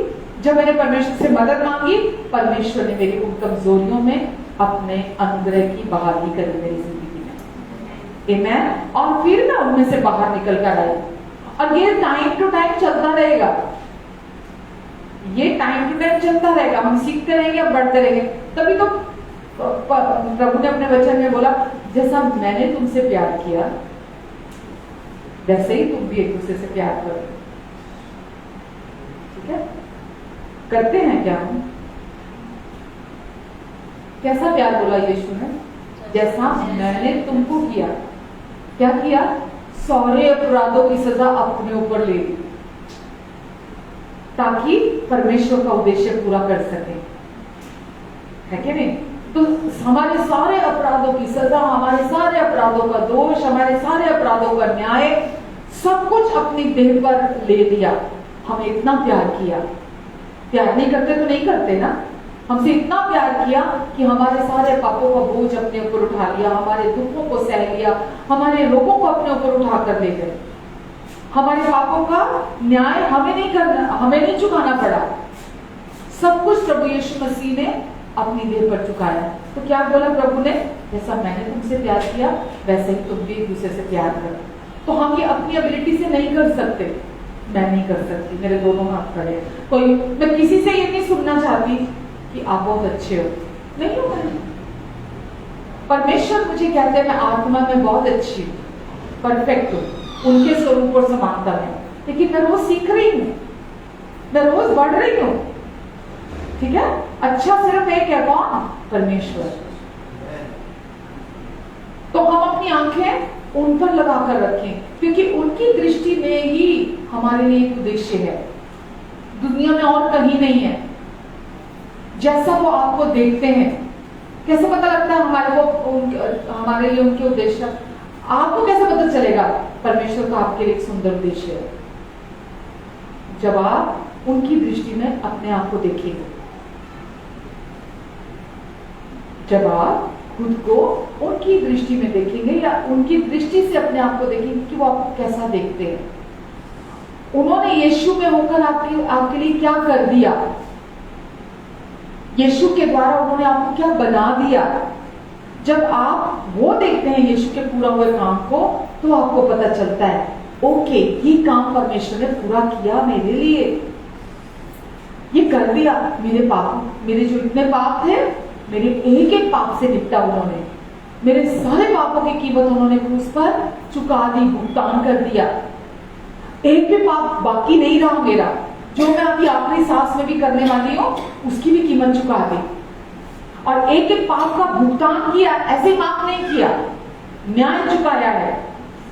जब मैंने परमेश्वर से मदद मांगी, परमेश्वर ने मेरी उन कमजोरियों में अपने अनुग्रह की बहाली करी मेरी जिंदगी में। आमीन। और फिर मैं उनमें से बाहर निकल कर आई, और ये टाइम टू टाइम चलता रहेगा। ये टाइम टू टाइम चलता रहेगा, हम सीखते रहेंगे, अब बढ़ते रहेंगे। तभी तो प्रभु ने अपने वचन में बोला, जैसा मैंने तुमसे प्यार किया वैसे ही तुम भी एक दूसरे से प्यार करो। ठीक है, करते हैं क्या हम? कैसा प्यार बोला यीशु ने? जैसा मैंने तुमको किया। क्या किया? सारे अपराधों की सजा अपने ऊपर ले ली, ताकि परमेश्वर का उद्देश्य पूरा कर सके, है कि नहीं? तो हमारे सारे अपराधों की सजा, हमारे सारे अपराधों का दोष, हमारे सारे अपराधों का न्याय, सब कुछ अपनी देह पर ले लिया। हमें इतना प्यार किया। प्यार नहीं करते तो नहीं करते ना, हमसे इतना प्यार किया कि हमारे सारे पापों का बोझ अपने ऊपर उठा लिया, हमारे दुखों को सह लिया, हमारे रोगों को अपने ऊपर उठाकर ले गए। हमारे पापों का न्याय हमें नहीं करना, हमें नहीं चुकाना पड़ा। सब कुछ प्रभु यीशु मसीह ने अपनी देह पर चुकाया। तो क्या बोला प्रभु ने? जैसा मैंने तुमसे प्यार किया वैसे ही तुम भी एक दूसरे से प्यार करो। तो हम ये अपनी एबिलिटी से नहीं कर सकते। मैं नहीं कर सकती, मेरे दोनों हाथ खड़े। कोई, मैं किसी से ये नहीं सुनना चाहती कि आप बहुत अच्छे हो, नहीं हो। परमेश्वर मुझे कहते हैं मैं आत्मा में बहुत अच्छी हूँ, परफेक्ट हूँ, उनके स्वरूप और समानता में, लेकिन मैं रोज सीख रही हूँ, मैं रोज बढ़ रही हूँ। ठीक है, अच्छा सिर्फ एक है, कौन? परमेश्वर। तो हम अपनी आंखें उन पर लगाकर रखें, क्योंकि उनकी दृष्टि में ही हमारे लिए एक उद्देश्य है, दुनिया में और कहीं नहीं है। जैसा वो आपको देखते हैं, कैसे पता लगता है हमारे लिए उनके उद्देश्य? आपको कैसे पता चलेगा परमेश्वर का आपके लिए एक सुंदर उद्देश्य है? जब आप उनकी दृष्टि में अपने आप को देखेंगे, जब आप खुद को उनकी दृष्टि में देखेंगे या उनकी दृष्टि से अपने आप को देखेंगे कि वो आपको कैसा देखते हैं। उन्होंने यीशु में होकर आपके लिए क्या कर दिया, यीशु के द्वारा उन्होंने आपको क्या बना दिया। जब आप वो देखते हैं यीशु के पूरा हुए काम को, तो आपको पता चलता है ओके, ये काम परमेश्वर ने पूरा किया मेरे लिए, ये कर दिया। मेरे पाप, मेरे जो इतने पाप थे, मेरे एक एक पाप से निपटा उन्होंने, मेरे सारे पापों की कीमत उन्होंने क्रूस पर चुका दी, भुगतान कर दिया। एक भी पाप बाकी नहीं रहा मेरा, जो मैं अभी आखिरी सांस में भी करने वाली हूँ उसकी भी कीमत चुका दी। और एक एक पाप का भुगतान किया, ऐसे ही माफ नहीं किया, न्याय चुकाया है।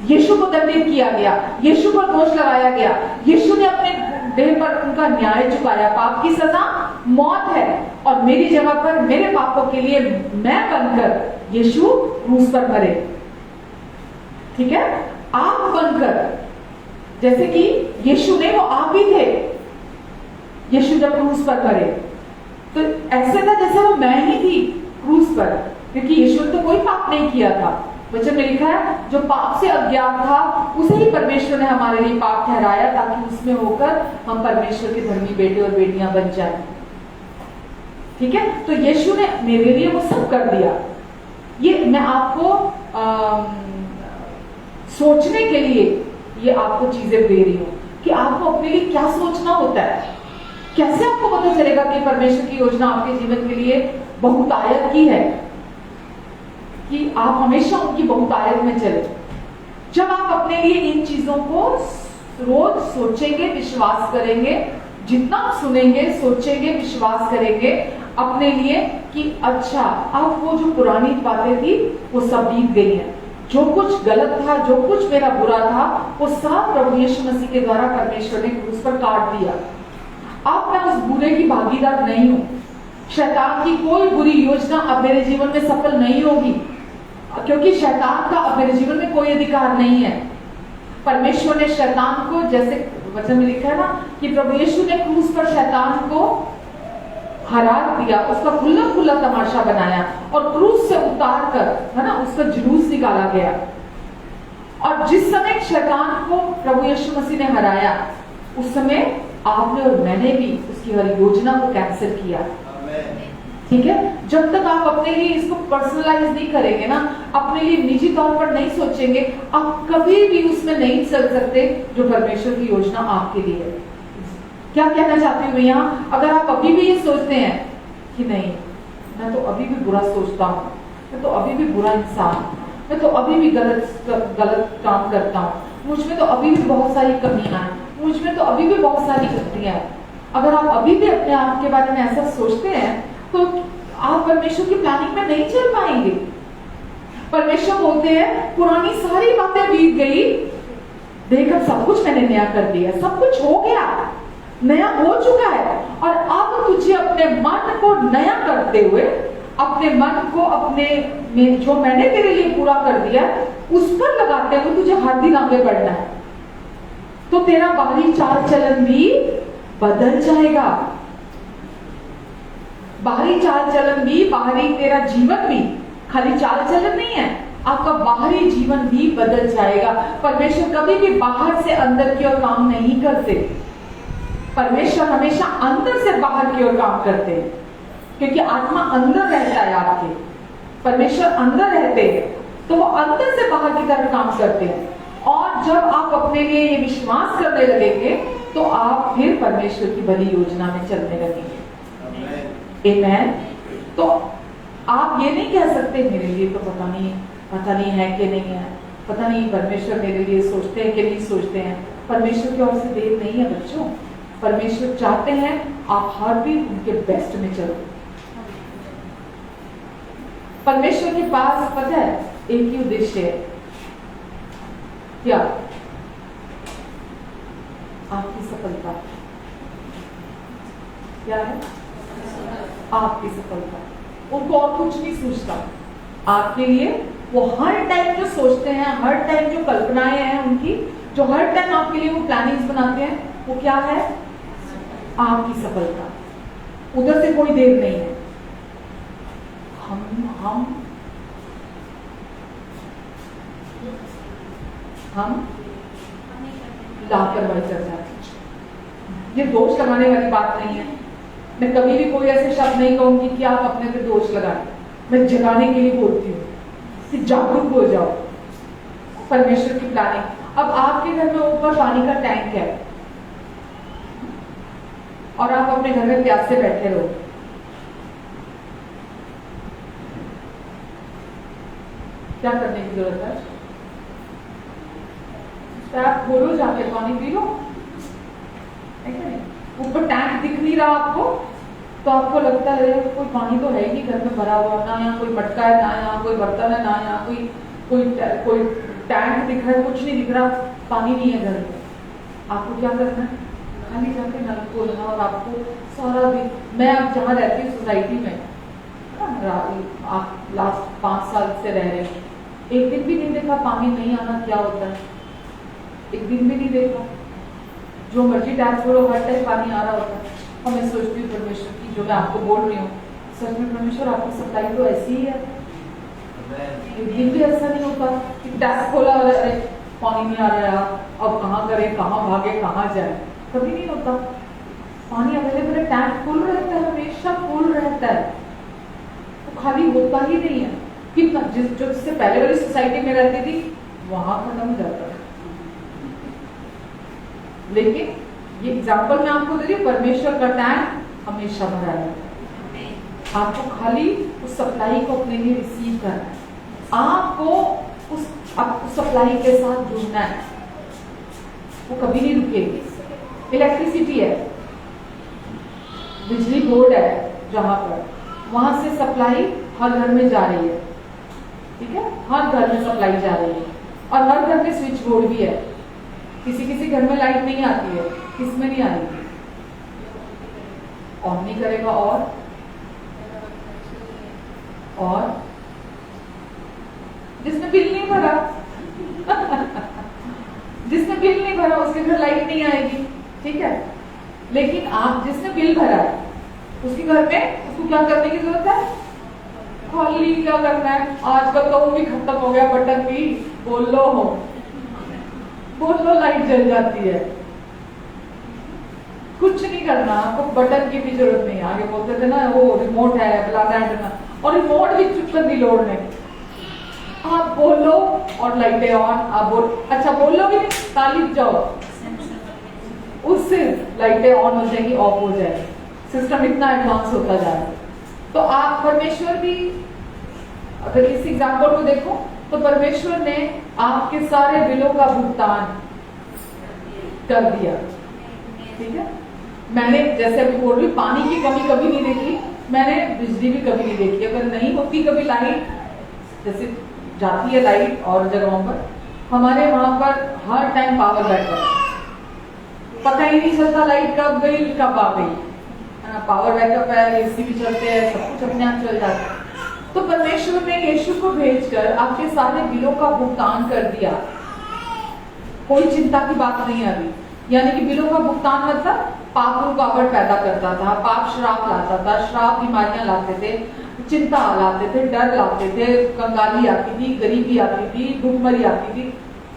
यीशु को दंडित किया गया, यीशु पर दोष लगाया गया, यीशु ने अपने देह पर उनका न्याय चुकाया। पाप की सजा मौत है, और मेरी जगह पर मेरे पापों के लिए मैं बनकर यीशु क्रूस पर मरे। ठीक है, आप बनकर, जैसे कि यीशु ने, वो आप ही थे। यीशु जब क्रूस पर मरे तो ऐसे था जैसे वो मैं ही थी क्रूस पर, क्योंकि यीशु ने तो कोई पाप नहीं किया था। वचन में लिखा है जो पाप से अज्ञात था उसे ही परमेश्वर ने हमारे लिए पाप ठहराया, ताकि उसमें होकर हम परमेश्वर के धर्मी बेटे और बेटियां बन जाएं। ठीक है, तो यीशु ने मेरे लिए वो सब कर दिया। ये मैं आपको सोचने के लिए ये आपको चीजें दे रही हूं कि आपको अपने लिए क्या सोचना होता है। कैसे आपको पता चलेगा कि परमेश्वर की योजना आपके जीवन के लिए बहुतायत की है, कि आप हमेशा उनकी बहुतायत में चले? जब आप अपने लिए इन चीजों को रोज सोचेंगे, विश्वास करेंगे, जितना सुनेंगे, सोचेंगे, विश्वास करेंगे अपने लिए कि अच्छा, अब वो जो पुरानी बातें थी वो सब बीत गई हैं, जो कुछ गलत था, जो कुछ मेरा बुरा था, वो सब प्रभु यीशु मसीह के द्वारा परमेश्वर ने क्रूस पर काट दिया। अब मैं उस बुरे की भागीदार नहीं हूं। शैतान की कोई बुरी योजना अब मेरे जीवन में सफल नहीं होगी, क्योंकि शैतान का अब मेरे जीवन में कोई अधिकार नहीं है। परमेश्वर ने शैतान को, जैसे वचन में लिखा है ना कि प्रभु यीशु ने क्रूस पर शैतान को हरा दिया, उसका खुला खुला तमाशा बनाया और क्रूस से उतार कर, है ना, उसका जुलूस निकाला गया। और जिस समय शैतान को प्रभु यीशु मसीह ने हराया, उस समय आपने और मैंने भी उसकी हर योजना को कैंसिल किया। ठीक है, जब तक आप अपने लिए इसको पर्सनलाइज नहीं करेंगे ना, अपने लिए निजी तौर पर नहीं सोचेंगे, आप कभी भी उसमें नहीं चल सकते जो परमेश्वर की योजना आपके लिए है। क्या कहना चाहती हूँ यहाँ, अगर आप अभी भी ये सोचते हैं कि नहीं मैं तो अभी भी बुरा सोचता हूँ, मैं तो अभी भी बुरा इंसान हूँ, मैं तो अभी भी गलत काम करता हूँ, मुझ में तो अभी भी बहुत सारी कमियां हैं, मुझ में तो अभी भी बहुत सारी गलतियां हैं, अगर आप अभी भी अपने आप के बारे में ऐसा सोचते हैं तो आप परमेश्वर की प्लानिंग में नहीं चल पाएंगे। परमेश्वर बोलते हैं पुरानी सारी बातें बीत गई, देख अब सब कुछ मैंने नया कर दिया, सब कुछ हो गया, नया हो चुका है, और अब तुझे अपने मन को नया करते हुए, अपने मन को अपने में जो मैंने तेरे लिए पूरा कर दिया उस पर लगाते हुए तुझे हर दिन आगे बढ़ना है। तो तेरा बाहरी चाल चलन भी बदल जाएगा, बाहरी चाल चलन भी, बाहरी तेरा जीवन भी, खाली चाल चलन नहीं है, आपका बाहरी जीवन भी बदल जाएगा। परमेश्वर कभी भी बाहर से अंदर की ओर काम नहीं करते, परमेश्वर हमेशा अंदर से बाहर की ओर काम करते हैं, क्योंकि आत्मा अंदर रहता है आपके, परमेश्वर अंदर रहते हैं तो वो अंदर से बाहर की तरफ काम करते हैं। और जब आप अपने लिए ये विश्वास करने लगेंगे तो आप फिर परमेश्वर की भली योजना में चलने लगेंगे। आमेन। तो आप ये नहीं कह सकते मेरे लिए तो पता नहीं है कि नहीं है, पता नहीं परमेश्वर मेरे लिए सोचते हैं कि नहीं सोचते हैं। परमेश्वर की ओर से देर नहीं है बच्चों, परमेश्वर चाहते हैं आप हर दिन उनके बेस्ट में चलो। परमेश्वर के पास पता है एक ही उद्देश्य है, क्या? आपकी सफलता। क्या है? आपकी सफलता। उनको और कुछ नहीं सोचता आपके लिए। वो हर टाइम जो सोचते हैं, हर टाइम जो कल्पनाएं हैं उनकी, जो हर टाइम आपके लिए वो प्लानिंग्स बनाते हैं, वो क्या है? आपकी सफलता। उधर से कोई देर नहीं है। हम लापरवाही कर जाते हैं। ये दोष लगाने वाली बात नहीं है। मैं कभी भी कोई ऐसे शब्द नहीं कहूंगी कि आप अपने पे दोष लगाएं। मैं जगाने के लिए बोलती हूँ कि जागरूक हो जाओ। परमेश्वर की प्लानिंग। अब आपके घर में ऊपर पानी का टैंक है और आप अपने घर में प्यास से बैठे रहो, क्या करने की जरूरत है? टैप खोलो, जाके पानी पी लो, है क्या नहीं? ऊपर टैंक दिख नहीं रहा आपको तो आपको लगता है कोई पानी तो है ही घर में भरा हुआ, ना यहाँ कोई मटका है, ना यहाँ कोई बर्तन है, ना यहाँ कोई टैंक दिख रहा है, कुछ नहीं दिख रहा, पानी नहीं है घर में। आपको क्या करना है? खाली जाके नल खोलना और आपको सारा दिन। मैं अब जहाँ रहती हूँ सोसाइटी में, आप लास्ट 5 साल से रह रहे हैं, एक दिन भी नहीं देखा पानी नहीं आना क्या होता है, एक दिन भी नहीं देखा। जो मर्जी टैप खोलो हर टाइम पानी आ रहा होता है। और मैं सोचती हूँ परमेश्वर की, जो मैं आपको बोल रही हूँ, सच में परमेश्वर आपकी सप्लाई तो ऐसी ही है। एक दिन भी ऐसा नहीं होता कि टैप खोला और अरे पानी नहीं आ रहा, अब कहाँ करें, कहाँ भागे, कहाँ जाए, कभी नहीं होता। पानी अवेलेबल है, टैंक फुल रहता है, हमेशा फुल रहता है, तो खाली होता ही नहीं है। कितना जिससे पहले वाली सोसाइटी में रहती थी वहां खत्म हो जाता है। लेकिन ये एग्जाम्पल मैं आपको दे रही हूँ, परमेश्वर का टैंक हमेशा भरा है। आपको खाली उस सप्लाई को अपने लिए रिसीव करना है, आपको उस सप्लाई के साथ जुड़ना है, वो कभी नहीं रुकेगी। इलेक्ट्रिसिटी है, बिजली बोर्ड है जहां पर, वहां से सप्लाई हर घर में जा रही है, ठीक है, हर घर में सप्लाई जा रही है, और हर घर में स्विच बोर्ड भी है। किसी किसी घर में लाइट नहीं आती है, किसमें नहीं आएगी, ऑन नहीं करेगा। और जिसने बिल नहीं भरा जिसने बिल नहीं भरा उसके घर लाइट नहीं आएगी, ठीक है। लेकिन आप जिसने बिल भरा है उसके घर में उसको क्या करने की जरूरत है? खाली क्या करना है? आजकल तो वो भी खत्म हो गया, बटन भी बोल लो लाइट जल जाती है। कुछ नहीं करना, आपको बटन की भी जरूरत नहीं। आगे बोलते थे ना वो रिमोट है ब्ला, और रिमोट भी चुपकर नहीं लोड़ने, आप बोलो और लाइटें ऑन। आप बोल, अच्छा बोलोगे नहीं, ताली जाओ, उससे लाइटें ऑन हो जाएंगी, ऑफ हो जाएगी, सिस्टम इतना एडवांस होता जा रहा है। तो आप परमेश्वर भी, अगर इस एग्जाम्पल को देखो तो परमेश्वर ने आपके सारे बिलों का भुगतान कर दिया, ठीक है। मैंने जैसे अभी बोल रही, पानी की कमी कभी नहीं देखी, मैंने बिजली भी कभी नहीं देखी। अगर नहीं होती कभी लाइट, जैसे जाती है लाइट और जगहों पर, हमारे वहां पर हर टाइम पावर बैकअप, पता ही नहीं चलता लाइट कब गई कब आ गई, पावर बैकअप है, एसी भी चलते हैं, सब कुछ अपने आप चल जाता है। तो परमेश्वर ने यीशु को भेजकर आपके सारे बिलों का भुगतान कर दिया, कोई चिंता की बात नहीं है अभी। यानी कि बिलों का भुगतान मतलब पाप रुकावट पैदा करता था, पाप श्राप लाता था, श्राप बीमारियां लाते थे, चिंता लाते थे, डर लाते थे, कंगाली आती थी, गरीबी आती थी, भूखमरी आती थी,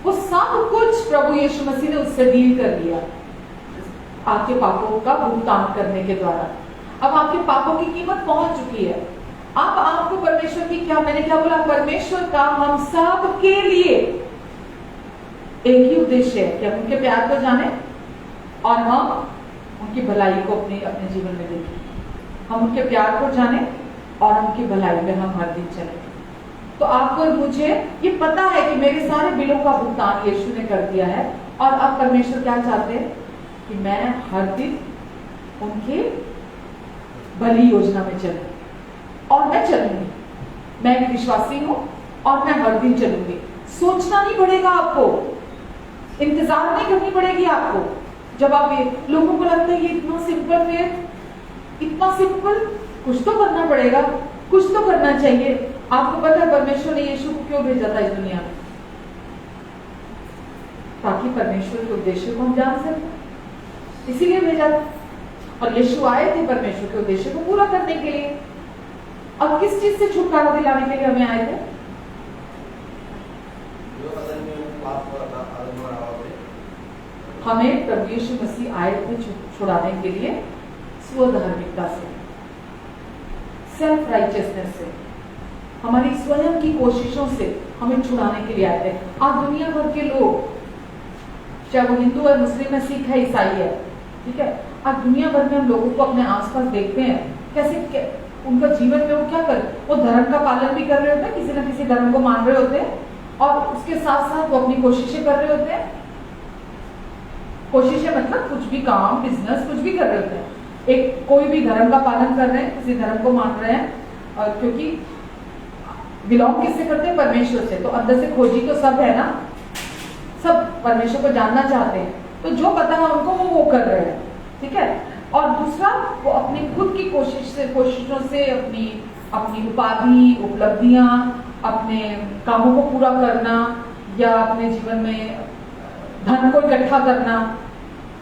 वो सब कुछ प्रभु यीशु मसीह ने उससे डील कर लिया आपके पापों का भुगतान करने के द्वारा। अब आपके पापों की कीमत पहुंच चुकी है। अब आपको परमेश्वर की क्या, मैंने क्या बोला, परमेश्वर का हम सब के लिए एक ही उद्देश्य है कि हम उनके प्यार को जाने और हम उनकी भलाई को अपने अपने जीवन में देखें। हम उनके प्यार को जाने और उनकी भलाई में हम हर दिन चले। तो आपको और मुझे ये पता है कि मेरे सारे बिलों का भुगतान यीशु ने कर दिया है, और अब परमेश्वर क्या चाहते हैं कि मैं हर दिन उनकी भली योजना में चलूं, और मैं चलूंगी। मैं एक विश्वासी हूं और मैं हर दिन चलूंगी। सोचना नहीं पड़ेगा आपको, इंतजार नहीं करनी पड़ेगी आपको। जब आप ये लोगों को लगता है ये इतना सिंपल फेथ, इतना सिंपल, कुछ तो करना पड़ेगा, कुछ तो करना चाहिए। आपको पता है परमेश्वर ने यीशु को क्यों भेजा था इस दुनिया में? ताकि परमेश्वर के उद्देश्य को हम जान सकें, इसीलिए भेजा था। और यीशु आए थे परमेश्वर के उद्देश्य को पूरा करने के लिए। अब किस चीज से छुटकारा दिलाने के लिए हमें आए थे? हमें प्रभु यीशु मसीह आए थे छुड़ाने के लिए स्वधार्मिकता से, सेल्फ राइचियसनेस से, हमारी स्वयं की कोशिशों से हमें छुड़ाने के लिए आए थे। आज दुनिया भर के लोग, चाहे वो हिंदू है, मुस्लिम है, सिख है, ईसाई है, ठीक है, आज दुनिया भर में हम लोगों को अपने आसपास देखते हैं कैसे उनका जीवन में वो क्या कर, वो धर्म का पालन भी कर रहे होते हैं, किसी न किसी धर्म को मान रहे होते हैं, और उसके साथ साथ वो अपनी कोशिशें कर रहे होते हैं। कोशिशें मतलब कुछ भी काम, बिजनेस, कुछ भी कर रहे होते हैं। एक कोई भी धर्म का पालन कर रहे हैं, किसी धर्म को मान रहे हैं, और क्योंकि बिलोंग किससे करते हैं? परमेश्वर से। तो अंदर से खोजी तो सब है ना, सब परमेश्वर को जानना चाहते हैं, तो जो पता है उनको वो कर रहे हैं, ठीक है। और दूसरा, वो अपनी खुद की कोशिशों से अपनी उपाधि, उपलब्धियां, अपने कामों को पूरा करना, या अपने जीवन में धन को इकट्ठा करना,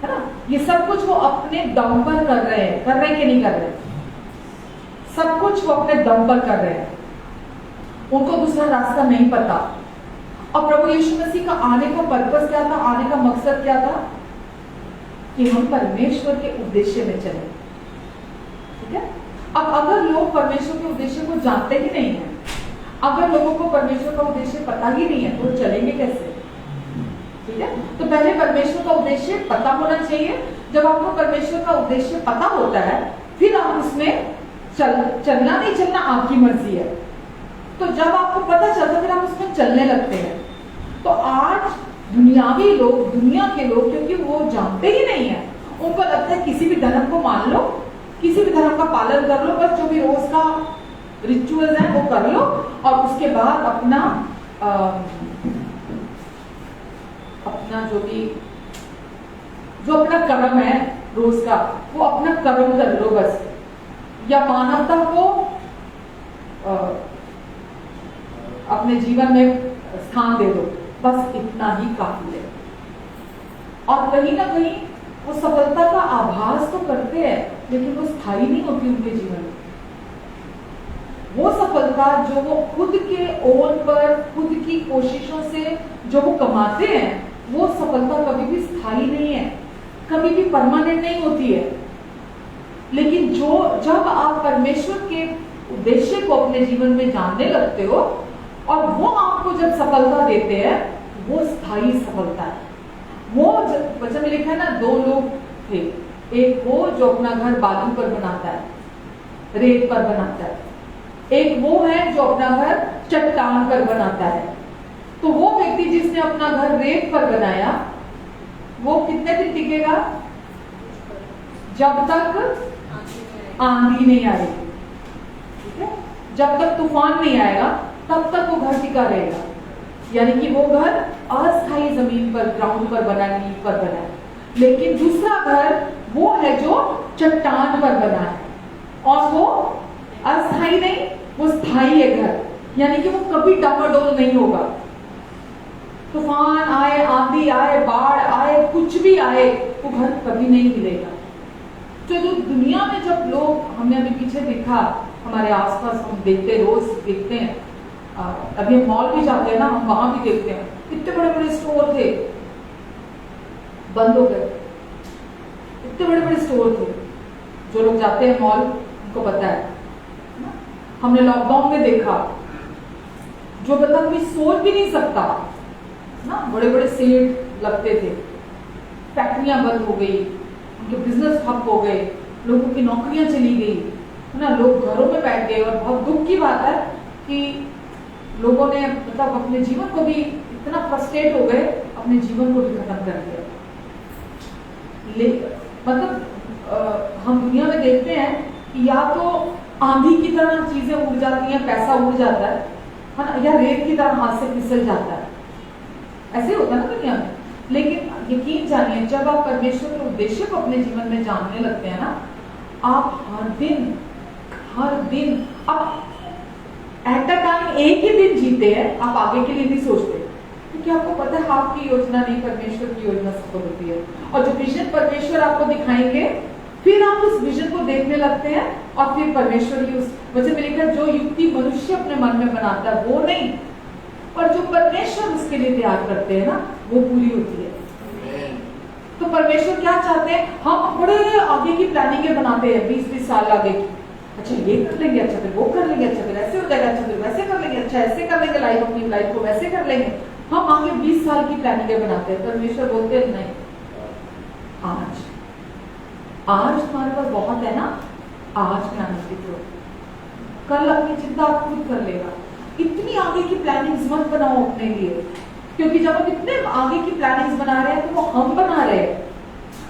है ना, ये सब कुछ वो अपने दम पर कर रहे हैं। कर रहे कि नहीं कर रहे? सब कुछ वो अपने दम पर कर रहे हैं, उनको दूसरा रास्ता नहीं पता। और प्रभु यीशु मसीह का आने का पर्पस क्या था, आने का मकसद क्या था? कि हम परमेश्वर के उद्देश्य में चले, ठीक है। अब अगर लोग परमेश्वर के उद्देश्य को जानते ही नहीं है, अगर लोगों को परमेश्वर का उद्देश्य पता ही नहीं है, तो चलेंगे कैसे? ठीक है। तो पहले परमेश्वर का उद्देश्य पता होना चाहिए। जब आपको परमेश्वर का उद्देश्य पता होता है, फिर आप उसमें चलना नहीं चलना आपकी मर्जी है। तो जब आपको पता चलता है, फिर आप उसमें चलने लगते हैं। तो आज दुनियावी लोग, दुनिया के लोग, क्योंकि वो जानते ही नहीं है, उनको लगता है किसी भी धर्म को मान लो, किसी भी धर्म का पालन कर लो, बस जो भी रोज का रिचुअल्स है वो कर लो, और उसके बाद अपना जो अपना कर्म है रोज का, वो अपना कर्म कर लो बस, या मानवता को अपने जीवन में स्थान दे दो, बस इतना ही काफी है। और कहीं ना कहीं वो सफलता का आभास तो करते हैं, लेकिन वो स्थायी नहीं होती उनके जीवन में। वो सफलता जो वो खुद के ओन पर, खुद की कोशिशों से जो वो कमाते हैं, वो सफलता कभी भी स्थायी नहीं है, कभी भी परमानेंट नहीं होती है। लेकिन जब आप परमेश्वर के उद्देश्य को अपने जीवन में जानने लगते हो, और वो आपको जब सफलता देते हैं, वो स्थायी सफलता है, वो वचन में लिखा है ना, दो लोग थे, एक वो जो अपना घर बालू पर बनाता है, रेत पर बनाता है, एक वो है जो अपना घर चट्टान पर बनाता है। तो वो व्यक्ति जिसने अपना घर रेत पर बनाया, वो कितने दिन टिकेगा? जब तक आंधी नहीं आएगी, ठीक है, जब तक तूफान नहीं आएगा तब तक वो घर टिका रहेगा। यानी कि वो घर अस्थायी जमीन पर, ग्राउंड पर बना, नींव पर बना है। लेकिन दूसरा घर वो है जो चट्टान पर बना है, और वो अस्थायी नहीं, वो स्थायी है घर, यानी कि वो कभी डामाडोल नहीं होगा। तूफान आए, आंधी आए, बाढ़ आए, कुछ भी आए, वो घर कभी नहीं गिरेगा। तो जो दुनिया में जब लोग, हमने अभी पीछे देखा हमारे आसपास, हम देखते, रोज देखते हैं, अभी हम मॉल भी जाते हैं ना, हम वहां भी देखते हैं इतने बड़े बड़े स्टोर थे, बंद हो गए। इतने बड़े बड़े स्टोर थे, जो लोग जाते हैं मॉल उनको पता है। हमने लॉकडाउन में देखा, जो बंदा कोई सोच भी नहीं सकता ना, बड़े बड़े सेल लगते थे, फैक्ट्रियां बंद हो गई, उनके बिजनेस ठप हो गए, लोगों की नौकरियां चली गई, है ना, लोग घरों में बैठ गए। और बहुत दुख की बात है कि लोगों ने मतलब अपने जीवन को भी इतना फ्रस्ट्रेट हो गए, अपने जीवन को भी खत्म कर दिया। मतलब हम दुनिया में देखते हैं कि या तो आंधी की तरह चीजें उड़ जाती हैं, पैसा उड़ जाता है ना, या रेत की तरह हाथ से फिसल जाता है। ऐसे होता है ना दुनिया में। लेकिन यकीन जानिए, जब आप परमेश्वर के उद्देश्य को अपने जीवन में जानने लगते हैं ना, आप हर दिन आप एट अ टाइम एक ही दिन जीते हैं, आप आगे के लिए नहीं सोचते, क्योंकि आपको पता है आपकी योजना नहीं, परमेश्वर की योजना सफल होती है। और जो विजन परमेश्वर आपको दिखाएंगे, फिर आप उस विजन को देखने लगते हैं, और फिर परमेश्वर की उस वचन में लिखा, जो युक्ति मनुष्य अपने मन में बनाता है वो नहीं, पर जो परमेश्वर उसके लिए तैयार करते हैं ना, वो पूरी होती है। तो परमेश्वर क्या चाहते हैं? हम बड़े आगे की प्लानिंग बनाते हैं, 20-20 साल आगे की। अच्छा ये कर लेंगे, अच्छा फिर वो कर लेंगे, अच्छा फिर ऐसे हो जाएगा, अच्छा फिर वैसे कर लेंगे, अच्छा ऐसे कर लेंगे, लाइफ अपनी लाइफ को वैसे कर लेंगे। हम आगे 20 साल की प्लानिंग बनाते हैं। परमेश्वर बोलते हैं नहीं, आज तुम्हारे पास बहुत है ना, आज में आनंदित हो, कल अपनी चिंता आप खुद कर लेगा। इतनी आगे की प्लानिंग्स मत बनाओ अपने लिए, क्योंकि जब हम इतने आगे की प्लानिंग्स बना रहे हैं तो वो हम बना रहे हैं,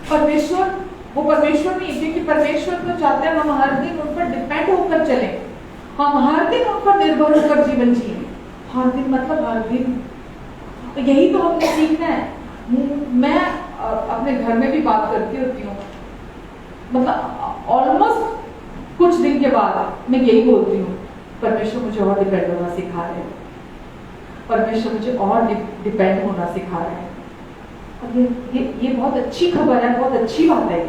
परमेश्वर नहीं। क्योंकि परमेश्वर तो चाहते हैं हम हर दिन उन पर डिपेंड होकर चले, हम हर दिन उन पर निर्भर होकर जीवन जिए। हर दिन मतलब हर दिन, तो यही तो हमने सीखना है। मैं अपने घर में भी बात करती होती हूँ, मतलब ऑलमोस्ट कुछ दिन के बाद मैं यही बोलती हूँ, परमेश्वर मुझे और डिपेंड होना सिखा रहे हैं, परमेश्वर मुझे और डिपेंड होना सिखा रहे हैं। और ये बहुत अच्छी खबर है, बहुत अच्छी बात है,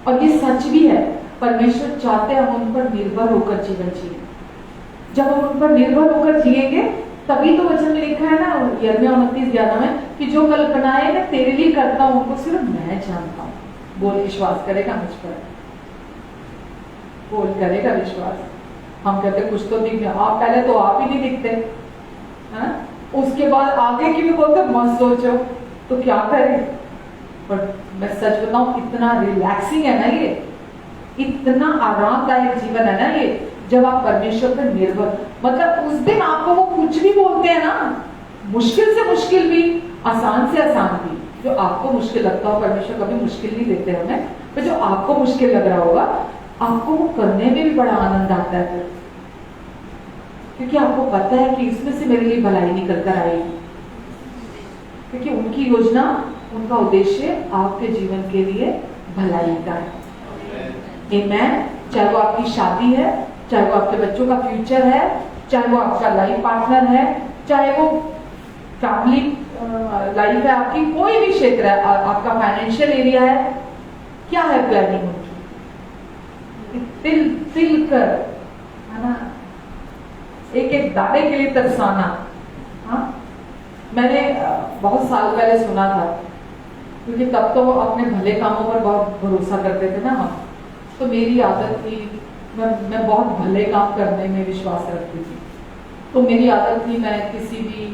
और ये सच भी है। परमेश्वर चाहते हैं हम उन पर निर्भर होकर जीवन जिए। जब हम उन पर निर्भर होकर जिएंगे, तभी तो वचन में लिखा है ना, यिर्मयाह 29:11 में, कि जो कल्पनाएं मैं तेरे लिए करता हूं उनको सिर्फ मैं जानता हूं। बोल विश्वास करेगा मुझ पर? बोल करेगा विश्वास? हम कहते कुछ तो दिख, आप पहले तो आप ही नहीं दिखते, है? उसके बाद आगे की भी बोलते मत सोचो, तो क्या करें? पर मैं सच बताऊं, इतना रिलैक्सिंग है ना ये, इतना आरामदायक जीवन है ना ये, जब आप परमेश्वर पर निर्भर, मतलब उस दिन आपको वो कुछ भी बोलते हैं ना, मुश्किल से मुश्किल भी, आसान से आसान भी, जो आपको मुश्किल लगता हो, परमेश्वर कभी मुश्किल नहीं देते हमें, पर जो आपको मुश्किल लग रहा होगा, आपको वो करने में भी बड़ा आनंद आता है, क्योंकि आपको पता है कि इसमें से मेरे लिए भलाई निकल कर आएगी, क्योंकि उनकी योजना, उनका उद्देश्य आपके जीवन के लिए भलाई का है। आमीन। चाहे वो आपकी शादी है, चाहे वो आपके बच्चों का फ्यूचर है, चाहे वो आपका लाइफ पार्टनर है, चाहे वो फैमिली लाइफ है, आपकी कोई भी क्षेत्र है, आपका फाइनेंशियल एरिया है, क्या है प्लानिंग उनकी? तिल कर, है ना, एक एक दाने के लिए तरसाना। हाँ, मैंने बहुत साल पहले सुना था, क्योंकि तब तो अपने भले कामों पर बहुत भरोसा करते थे ना हम, तो मेरी आदत थी, मैं बहुत भले काम करने में विश्वास रखती थी। तो मेरी आदत थी, मैं किसी भी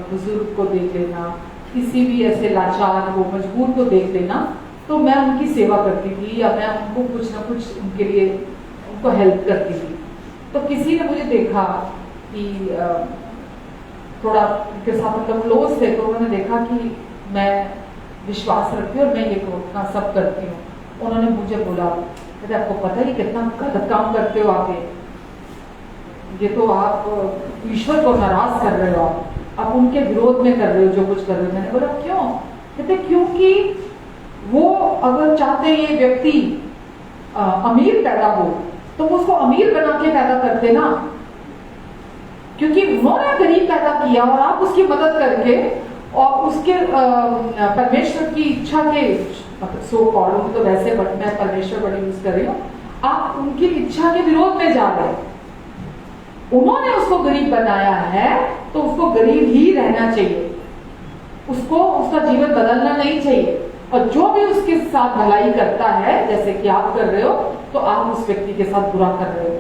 बुजुर्ग को देख लेना, किसी भी ऐसे लाचार को, मजबूर को देख लेना तो मैं उनकी सेवा करती थी या मैं उनको कुछ ना कुछ उनके लिए उनको हेल्प करती थी। तो किसी ने मुझे देखा कि थोड़ा उनके साथ मतलब क्लोज थे, तो उन्होंने देखा कि मैं विश्वास रखती हूँ और मैं ये सब करती हूँ। उन्होंने मुझे बोला, कहते आपको पता है कितना गलत काम करते हो आप, ये तो आप ईश्वर को नाराज कर रहे हो, आप उनके विरोध में कर रहे हो जो कुछ कर रहे हो। मैंने बोला क्यों? कहते क्योंकि वो अगर चाहते ये व्यक्ति अमीर पैदा हो तो वो उसको अमीर बना के पैदा करते ना, क्योंकि उन्होंने गरीब पैदा किया और आप उसकी मदद करके और उसके परमेश्वर की इच्छा के सो कॉल तो वैसे मैं परमेश्वर बड़ी यूज कर रही हूँ, आप उनकी इच्छा के विरोध में जा रहे हैं। उन्होंने उसको गरीब बनाया है तो उसको गरीब ही रहना चाहिए, उसको उसका जीवन बदलना नहीं चाहिए। और जो भी उसके साथ भलाई करता है जैसे कि आप कर रहे हो, तो आप उस व्यक्ति के साथ बुरा कर रहे हो,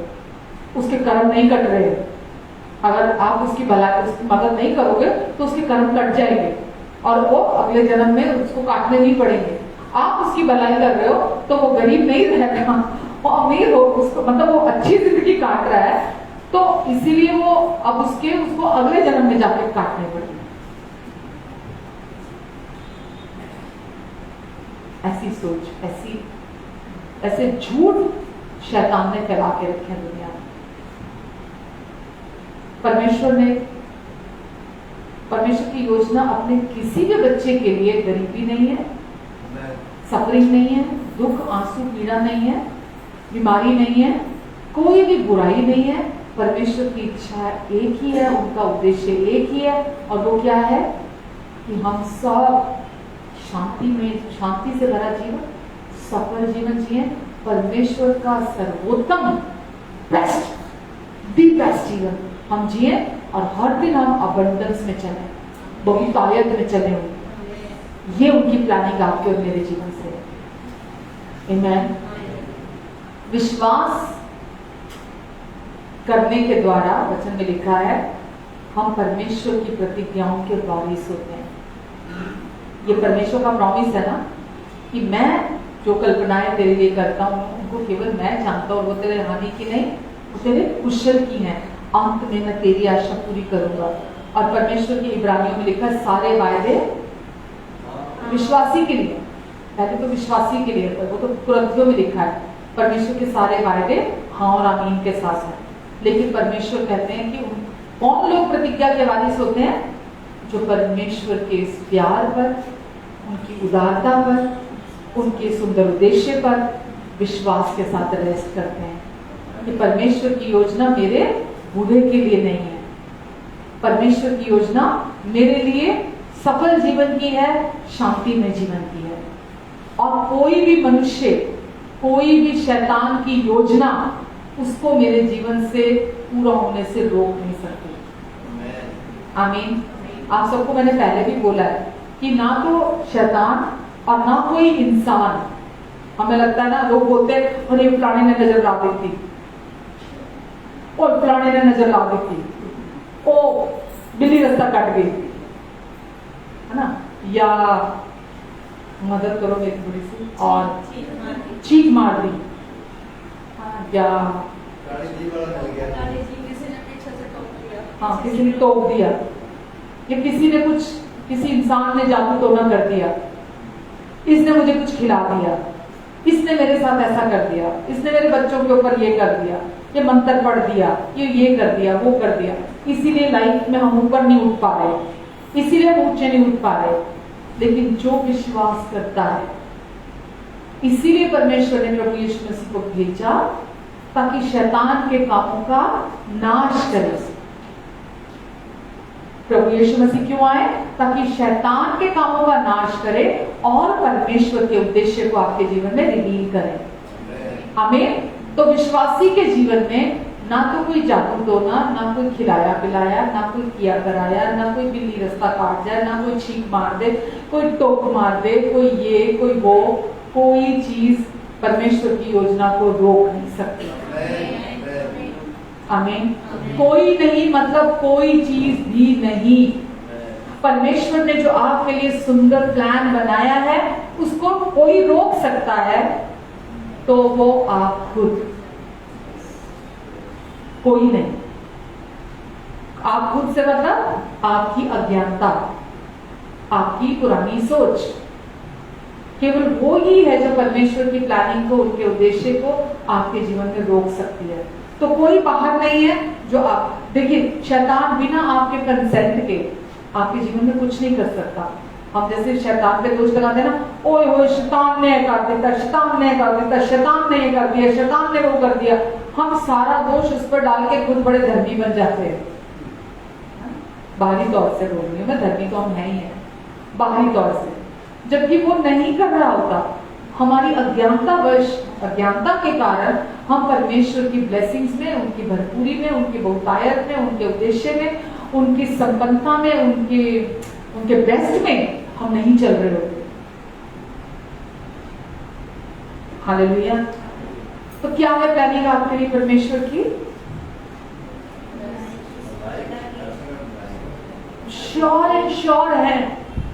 उसके कर्म नहीं कट रहे हो। अगर आप उसकी भलाई उसकी मदद नहीं करोगे तो उसके कर्म कट जाएंगे और वो अगले जन्म में उसको काटने नहीं पड़ेंगे। आप उसकी भलाई कर रहे हो तो वो गरीब नहीं रहेगा, वो अमीर हो, उसको मतलब वो अच्छी जिंदगी काट रहा है, तो इसीलिए वो अब उसको अगले जन्म में जाके काटने पड़ेंगे। ऐसी सोच, ऐसे झूठ शैतान ने फैला के रखे हैं दुनिया में। परमेश्वर की योजना अपने किसी भी बच्चे के लिए गरीबी नहीं है, सफरिंग नहीं है, दुख आंसू पीड़ा नहीं है, बीमारी नहीं है, कोई भी बुराई नहीं है। परमेश्वर की इच्छा एक ही है, उनका उद्देश्य एक ही है, और वो क्या है कि हम सब शांति से भरा जीवन, सफल जीवन जिए, परमेश्वर का सर्वोत्तम बेस्ट जीवन हम जिए और हर दिन हम अबंडेंस में चले, बहुतायत में चले हुए। ये उनकी प्लानिंग आपके और मेरे जीवन से है। आमीन। विश्वास करने के द्वारा वचन में लिखा है हम परमेश्वर की प्रतिज्ञाओं के वारिस होते हैं। ये परमेश्वर का प्रॉमिस है ना कि मैं जो कल्पनाएं तेरे लिए करता हूँ उनको केवल मैं जानता हूँ, वो तेरे हानि की नहीं, वो तेरे कुशल की हैं। अंत में मैं तेरी आशा पूरी करूंगा। और परमेश्वर की इब्रानियों में लिखा है सारे वायदे विश्वासी के लिए, पहले तो विश्वासी के लिए, वो तो कुरिन्थियों में लिखा है परमेश्वर के सारे वायदे हाँ और आमीन के साथ हैं। लेकिन परमेश्वर कहते हैं कि कौन लोग प्रतिज्ञा के वारिस होते हैं? जो परमेश्वर के इस प्यार पर, उनकी उदारता पर, उनके सुंदर उद्देश्य पर विश्वास के साथ रेस्ट करते हैं कि परमेश्वर की योजना मेरे बूढ़े के लिए नहीं है, परमेश्वर की योजना मेरे लिए सफल जीवन की है, शांति में जीवन की है। और कोई भी मनुष्य, कोई भी शैतान की योजना उसको मेरे जीवन से पूरा होने से रोक नहीं सकती। आमीन। आप सबको मैंने पहले भी बोला है कि ना तो शैतान और ना कोई इंसान, हमें लगता है ना, लोग बोलते हैं अरे फलाने ने नजर ला दी थी और फलाने ने नजर ला दी थी, ओ बिल्ली रास्ता काट गई, है ना, या मदद करो मेरी थोड़ी सी, और चीख मार दी, या हाँ किसी ने टोक दिया, या किसी इंसान ने जादू टोना कर दिया, इसने मुझे कुछ खिला दिया, इसने मेरे साथ ऐसा कर दिया, इसने मेरे बच्चों के ऊपर ये कर दिया, ये मंत्र पढ़ दिया, ये कर दिया, वो कर दिया, इसीलिए लाइफ में हम ऊपर नहीं उठ पा रहे, इसीलिए हम ऊंचे नहीं उठ पा रहे। लेकिन जो विश्वास करता है, इसीलिए परमेश्वर ने प्रभु यीशु मसीह को भेजा ताकि शैतान के कामों का नाश करे। प्रभु यीशु मसीह क्यों आए? ताकि शैतान के कामों का नाश करे और परमेश्वर के उद्देश्य को आपके जीवन में रिवील करे। आमीन। तो विश्वासी के जीवन में ना तो कोई जादू टोना, ना कोई खिलाया पिलाया, ना कोई किया कराया, ना कोई बिल्ली रास्ता काट जाए, ना कोई छींक मार दे, कोई टोक मार दे, कोई ये कोई वो, कोई चीज परमेश्वर की योजना को रोक नहीं सकती। आमीन। कोई नहीं, मतलब कोई चीज भी नहीं। परमेश्वर ने जो आपके लिए सुंदर प्लान बनाया है उसको कोई रोक सकता है तो वो आप खुद, कोई नहीं। आप खुद से मतलब आपकी अज्ञानता, आपकी पुरानी सोच, केवल वो ही है जो परमेश्वर की प्लानिंग को, उनके उद्देश्य को आपके जीवन में रोक सकती है। तो कोई बाहर नहीं है जो आप देखिए, शैतान बिना आपके कंसेंट के आपके जीवन में कुछ नहीं कर सकता। हम जैसे शैतान पे दोष लगाते हैं ना, ओए होए शैतान ने कर दिया, शैतान ने कर दिया, शैतान ने कर दिया, शैतान ने वो कर दिया, हम सारा दोष उस पर डाल के खुद बड़े धर्मी बन जाते हैं। बाहरी तौर से बोल रही हूँ मैं, धर्मी तो हम है ही है बाहरी तौर से, जबकि वो नहीं कर रहा होता। हमारी अज्ञानता के कारण हम परमेश्वर की ब्लेसिंग्स में, उनकी भरपूरी में, उनकी बहुतायत में, उनके उद्देश्य में, उनकी संपन्नता में, उनके बेस्ट में हम नहीं चल रहे होते। हालेलुया। तो क्या है प्लानिंग आपके लिए परमेश्वर की? श्योर एंड श्योर है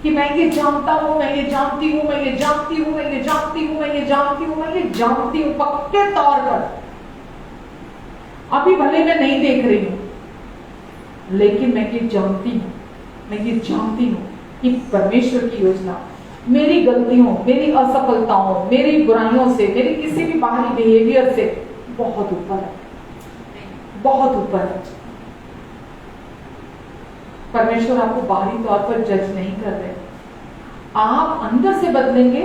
कि मैं ये जानता हूं, मैं ये जानती हूं, मैं ये जानती हूं, मैं ये जानती हूं, मैं ये जानती हूं, मैं ये जानती हूं पक्के तौर पर। अभी भले मैं नहीं देख रही हूं, लेकिन मैं ये जानती हूं, मैं ये जानती हूं कि परमेश्वर की योजना मेरी गलतियों, मेरी असफलताओं, मेरी बुराइयों से, मेरी किसी भी बाहरी बिहेवियर से बहुत ऊपर है, बहुत ऊपर है। परमेश्वर आपको बाहरी तौर पर जज नहीं कर रहे। आप अंदर से बदलेंगे,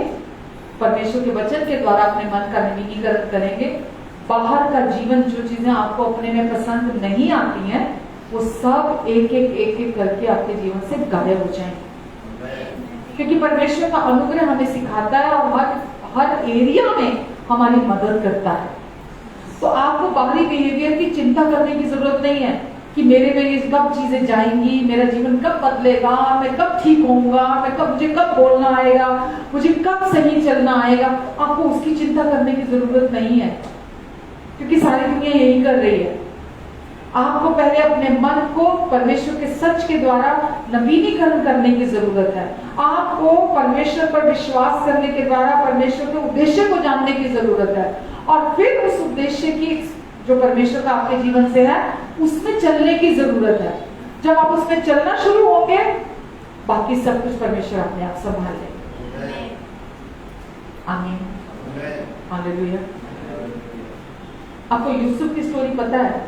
परमेश्वर के वचन के द्वारा अपने मन का नवीनीकरण करेंगे। बाहर का जीवन, जो चीजें आपको अपने में पसंद नहीं आती हैं, वो सब एक एक करके आपके जीवन से गायब हो जाएंगे, क्योंकि परमेश्वर का अनुग्रह हमें सिखाता है और हर एरिया में हमारी मदद करता है। तो आपको बाहरी बिहेवियर की चिंता करने की जरूरत नहीं है कि मेरे में ये कब चीजें जाएंगी, मेरा जीवन कब बदलेगा, मैं कब ठीक होऊंगा, मुझे कब बोलना आएगा, मुझे कब सही चलना आएगा। आपको उसकी चिंता करने की जरूरत नहीं है, क्योंकि सारी दुनिया यही कर रही है। आपको पहले अपने मन को परमेश्वर के सच के द्वारा नवीनीकरण करने की जरूरत है। आपको परमेश्वर पर विश्वास करने के द्वारा परमेश्वर के उद्देश्य को जानने की जरूरत है, और फिर उस उद्देश्य की जो परमेश्वर का आपके जीवन से है उसमें चलने की जरूरत है। जब आप उसमें चलना शुरू होंगे, बाकी सब कुछ परमेश्वर अपने आप संभाल लेंगे। आमीन, हालेलुया। आपको यूसुफ की स्टोरी पता है?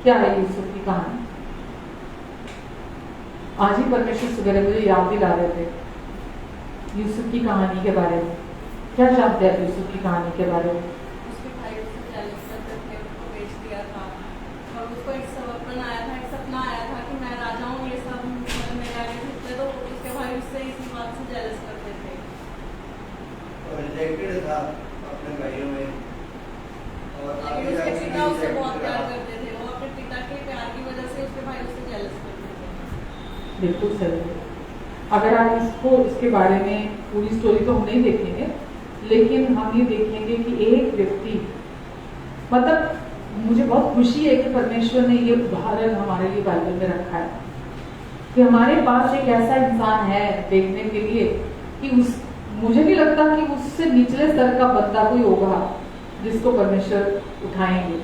क्या है यूसुफ की कहानी? आज ही परमेश्वर सुबह मुझे याद दिला रहे थे यूसुफ की कहानी के बारे में। क्या जानते हैं यूसुफ की कहानी के बारे में? उसके भाई उसको जेलस करके उसको बेच दिया था, और उसको एक सपना आया था, एक सपना आया था कि मैं राजा हूँ, ये सब मेरे आगे झुकते, तो उसके भाई उससे इसी बात से जेलस करते थे। और रिजेक्टेड था अपने भाइयों में, और लेकिन उसके पिता उससे बहुत प्यार करते थे। वो अपने पिता के प्यार की वजह से उसके भाई उससे जेलस करते थे। बिल्कुल सही है। अगर आप इसके बारे में पूरी स्टोरी तो हम नहीं देखेंगे, लेकिन हम ये देखेंगे कि एक व्यक्ति, मतलब मुझे बहुत खुशी है कि परमेश्वर ने ये उदाहरण हमारे लिए बाइबल में रखा है कि हमारे पास एक ऐसा इंसान है देखने के लिए कि मुझे नहीं लगता कि उससे निचले स्तर का बंदा कोई होगा जिसको परमेश्वर उठाएंगे,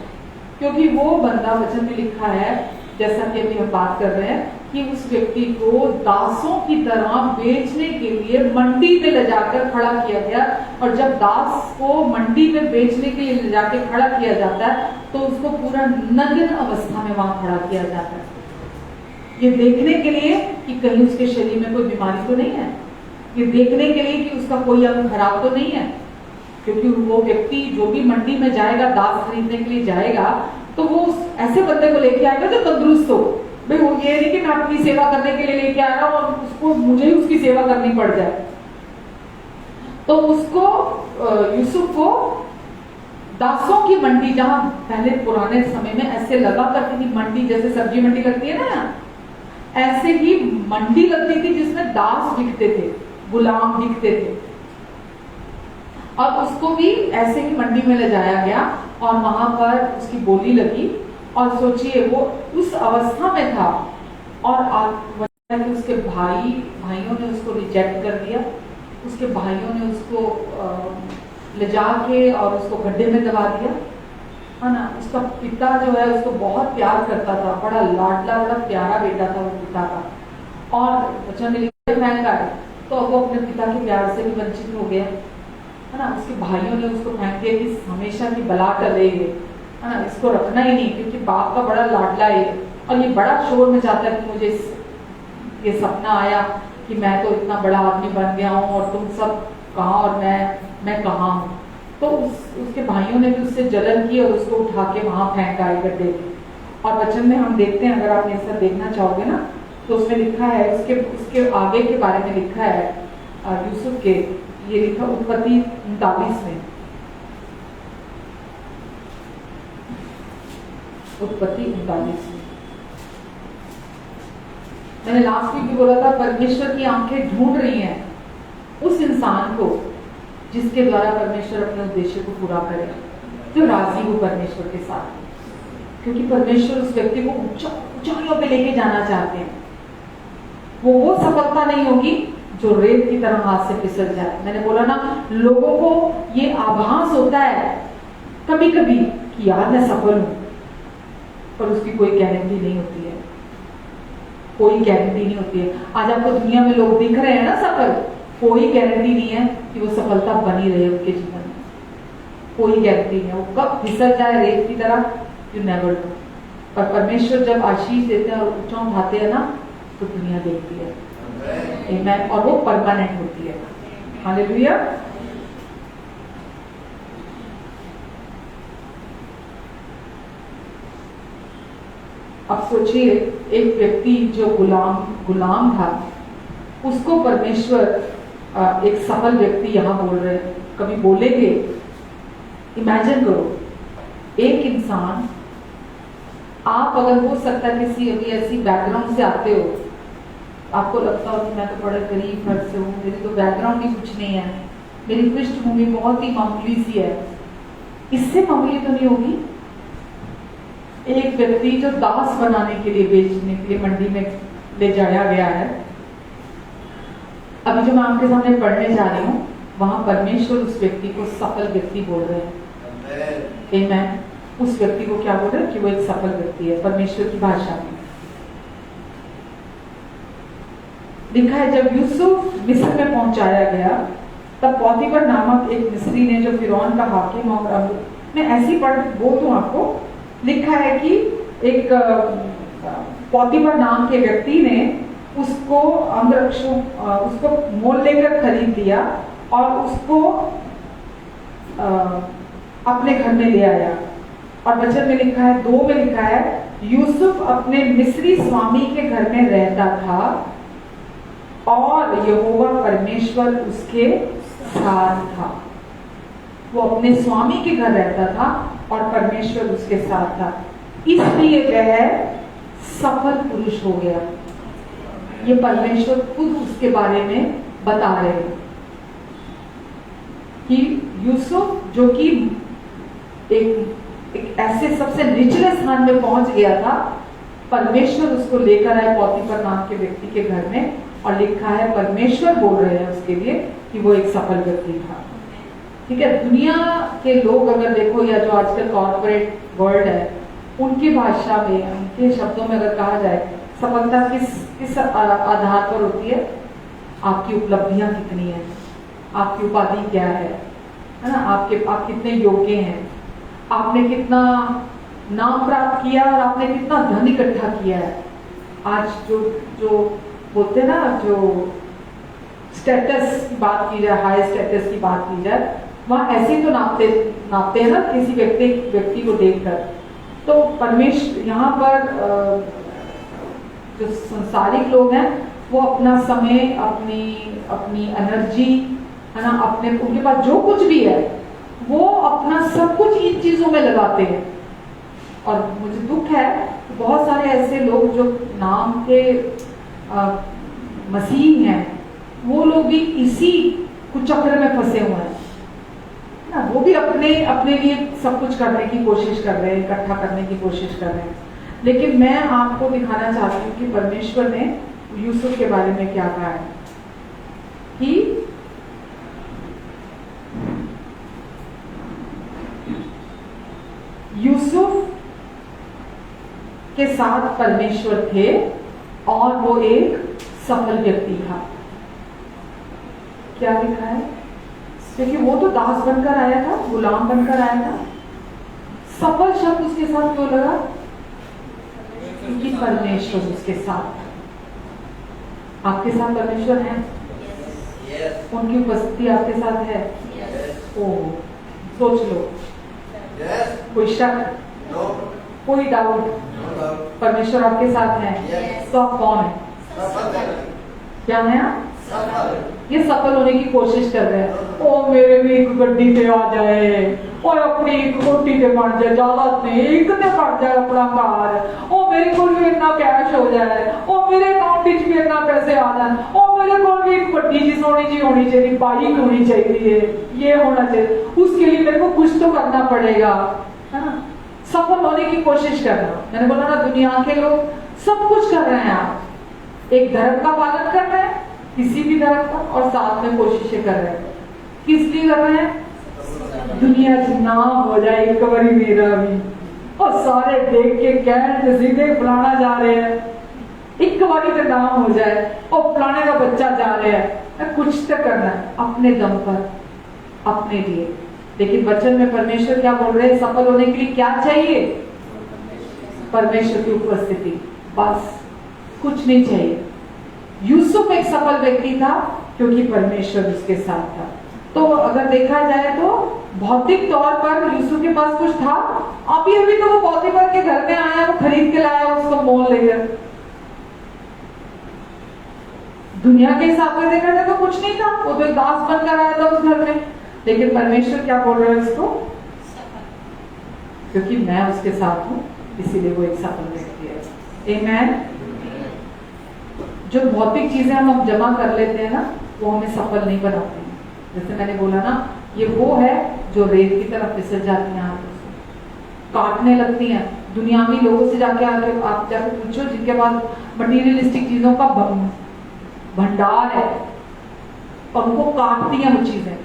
क्योंकि वो बंदा वचन में लिखा है, जैसा कि अभी हम बात कर रहे हैं, कि उस व्यक्ति को दासों की तरह बेचने के लिए मंडी में ले जाकर खड़ा किया गया। और जब दास को मंडी में बेचने के लिए ले जाकर खड़ा किया जाता है तो उसको पूरा नग्न अवस्था में वहां खड़ा किया जाता है, ये देखने के लिए कि कहीं उसके शरीर में कोई बीमारी तो नहीं है, ये देखने के लिए कि उसका कोई अंग खराब तो नहीं है। क्योंकि वो व्यक्ति जो भी मंडी में जाएगा, दास खरीदने के लिए जाएगा, तो वो ऐसे बंदे को लेके आएगा जो तंदुरुस्त हो। भाई वो ये नहीं कि मैं अपनी सेवा करने के लिए लेके आ रहा हूं और उसको मुझे ही उसकी सेवा करनी पड़ जाए। तो उसको यूसुफ को दासों की मंडी, जहां पहले पुराने समय में ऐसे लगा करती थी मंडी, जैसे सब्जी मंडी लगती है ना, ऐसे ही मंडी लगती थी जिसमें दास बिकते थे, गुलाम बिकते थे। और उसको भी ऐसे ही मंडी में ले जाया गया और वहां पर उसकी बोली लगी। और सोचिए वो उस अवस्था में था और उसके भाइयों ने उसको रिजेक्ट कर दिया। उसके भाइयों ने उसको ले जाके और उसको गड्ढे में दबा दिया, है ना। उसका पिता जो है उसको बहुत प्यार करता था, बड़ा लाडला बड़ा प्यारा बेटा था वो पिता का। और बच्चा में फेंक आए तो अब वो अपने पिता के प्यार से भी वंचित हो गया, है ना। उसके भाइयों ने उसको फेंक दिया कि हमेशा की बला टले, है ना, इसको रखना ही नहीं, क्योंकि बाप का बड़ा लाडला है। और ये बड़ा शोर में जाता है कि मुझे ये सपना आया कि मैं तो इतना बड़ा आदमी बन गया हूँ और तुम सब कहाँ और मैं कहाँ हूँ। तो उसके भाइयों ने भी उससे जलन की और उसको उठा के वहां फेंक आए गड्ढे में। और वचन में हम देखते हैं, अगर आप ये सब देखना चाहोगे ना, तो उसमें लिखा है, उसके आगे के बारे में लिखा है यूसुफ के, ये लिखा उत्पत्ति 39 में, उत्पत्ति 39 में। मैंने लास्ट वीक भी बोला था, परमेश्वर की आंखें ढूंढ रही हैं उस इंसान को जिसके द्वारा परमेश्वर अपने उद्देश्य को पूरा करे, जो राजी हो परमेश्वर के साथ, क्योंकि परमेश्वर उस व्यक्ति को ऊंचाइयों पे लेके जाना चाहते हैं। वो सफलता नहीं होगी जो रेत की तरह हाथ से फिसल जाए। मैंने बोला ना, लोगों को ये आभास होता है कभी कभी कि यार मैं सफल हूं, पर उसकी कोई गारंटी नहीं होती है, कोई गारंटी नहीं होती है। आज आपको दुनिया में लोग दिख रहे हैं ना सफल, कोई गारंटी नहीं है कि वो सफलता बनी रहे उनके जीवन में, कोई गारंटी नहीं है। वो कब फिसल जाए रेत की तरह, यू नेवर नो। पर परमेश्वर जब आशीष देते हैं और ऊंचा उठाते हैं ना, तो दुनिया देखती है, आमीन, और वो परमानेंट होती है। हालेलुया। अब सोचिए, एक व्यक्ति जो गुलाम था, उसको परमेश्वर एक सफल व्यक्ति यहां बोल रहे हैं। कभी बोलेंगे, इमेजिन करो, एक इंसान, आप अगर हो सकता है किसी अभी ऐसी बैकग्राउंड से आते हो, आपको लगता हो कि मैं तो बड़े गरीब घर से हूँ, मेरी तो बैकग्राउंड ही कुछ नहीं है, मेरी पृष्ठभूमि बहुत ही मामूली सी है, इससे मामूली तो नहीं होगी। एक व्यक्ति जो दास बनाने के लिए, बेचने के लिए मंडी में ले जाया गया है, अभी जो मैं आपके सामने पढ़ने जा रही हूँ, वहां परमेश्वर उस व्यक्ति को सफल व्यक्ति बोल रहे हैं। आमीन। उस व्यक्ति को क्या बोल रहे हैं कि वो एक सफल व्यक्ति है परमेश्वर की भाषा में। लिखा है, जब यूसुफ मिस्र में पहुंचाया गया, तब पौतीफर नामक एक मिस्री ने, जो फिरौन का हाकिम और मैं ऐसी पढ़ बोल दूं आपको, लिखा है कि एक पौतीफर नाम के व्यक्ति ने उसको उसको मोल लेकर खरीद लिया और उसको अपने घर में ले आया। और वचन में लिखा है, 2 में लिखा है, यूसुफ अपने मिस्री स्वामी के घर में रहता था और यहोवा परमेश्वर उसके साथ था। वो अपने स्वामी के घर रहता था और परमेश्वर उसके साथ था, इसलिए वह सफल पुरुष हो गया। ये परमेश्वर खुद उसके बारे में बता रहे हैं कि यूसुफ, जो कि एक ऐसे सबसे निचले स्थान में पहुंच गया था, परमेश्वर उसको लेकर आए पौतीफर नाम के व्यक्ति के घर में, और लिखा है परमेश्वर बोल रहे हैं उसके लिए कि वो एक सफल व्यक्ति था। ठीक है। दुनिया के लोग अगर देखो, या जो आजकल कॉर्पोरेट वर्ल्ड है, उनकी भाषा में, उनके शब्दों में अगर कहा जाए, सफलता किस आधार पर होती है? आपकी उपलब्धियां कितनी है, आपकी उपाधि क्या है ना, आप कितने योग्य हैं, आपने कितना नाम प्राप्त किया और आपने कितना धन इकट्ठा किया है। आज जो बोलते हैं ना, जो स्टेटस की बात की जाए, हाई स्टेटस की बात की जाए, वहां ऐसे तो नापते हैं ना किसी व्यक्ति को देखकर। तो परमेश्वर यहाँ पर जो संसारिक लोग हैं, वो अपना समय, अपनी एनर्जी, है ना, उनके पास जो कुछ भी है, वो अपना सब कुछ इन चीजों में लगाते हैं। और मुझे दुख है, बहुत सारे ऐसे लोग जो नाम के मसीह हैं, वो लोग भी इसी कुचक्र में फंसे हुए हैं ना। वो भी अपने लिए सब कुछ करने की कोशिश कर रहे हैं, इकट्ठा करने की कोशिश कर रहे हैं। लेकिन मैं आपको दिखाना चाहती हूँ कि परमेश्वर ने यूसुफ के बारे में क्या कहा है कि यूसुफ के साथ परमेश्वर थे और वो एक सफल व्यक्ति था। क्या लिखा है? क्योंकि वो तो दास बनकर आया था, गुलाम बनकर आया था। सफल शब्द उसके साथ क्यों लगा? क्योंकि परमेश्वर उसके साथ। आपके साथ परमेश्वर है? Yes. उनकी उपस्थिति आपके साथ है? Yes. ओ, सोच लो। Yes. कोई शक, No. कोई डाउट? No doubt. परमेश्वर आपके साथ है। Yes. तो आप कौन है? सफल है। क्या है आप? सफल। ये सफल होने की कोशिश कर रहे हैं। ओ मेरे भी एक गड्डी पे आ जाए, और अपनी एक रोटी पे बन जाए, ज्यादा नहीं एक ने बन जाए अपना कार। ओ मेरे को भी इतना कैश हो जाए, ओ मेरे अकाउंट में भी इतना पैसे आ जाए, ओ मेरे को भी एक बड्डी जी सोनी जी होनी चाहिए, बाइक होनी चाहिए, ये होना चाहिए। उसके लिए मेरे को कुछ तो करना पड़ेगा, है ना? सफल होने की कोशिश करना। मैंने बोला ना, दुनिया के लोग सब कुछ कर रहे हैं। आप एक धर्म का पालन कर रहे हैं, किसी भी धर्म का, और साथ में कोशिशें कर रहे हैं। किस लिए कर रहे हैं? दुनिया नाम हो जाए एक बारी मेरा भी, और सारे देख के कह सीधे फलाना जा रहे हैं, एक बारी तो नाम हो जाए, और फलाने का बच्चा जा रहे हैं। कुछ तो करना है अपने दम पर, अपने लिए। लेकिन वचन में परमेश्वर क्या बोल रहे हैं? सफल होने के लिए क्या चाहिए? परमेश्वर की उपस्थिति, बस, कुछ नहीं चाहिए। यूसुफ एक सफल व्यक्ति था क्योंकि परमेश्वर उसके साथ था। तो अगर देखा जाए तो भौतिक तौर पर यूसुफ के पास कुछ था। अभी अभी तो वो पॉतीफर के घर में आया, वो खरीद के लाया, उसको मोल लेकर। दुनिया के हिसाब से देखा जाए तो कुछ नहीं था, वो तो एक दास बनकर आया था उस घर में। लेकिन परमेश्वर क्या बोल रहा है उसको? क्योंकि मैं उसके साथ हूं, इसीलिए वो एक सफल व्यक्ति है। आमीन। जो भौतिक चीजें हम जमा कर लेते हैं ना, वो हमें सफल नहीं बनाते हैं। जैसे मैंने बोला ना, ये वो है जो रेत की तरफ फिसल जाती हैं, हाथों से काटने लगती हैं। दुनियावी लोगों से जाके आप जाके पूछो जिनके पास मटीरियलिस्टिक चीजों का भंडार है, और उनको काटती हैं वो चीजें।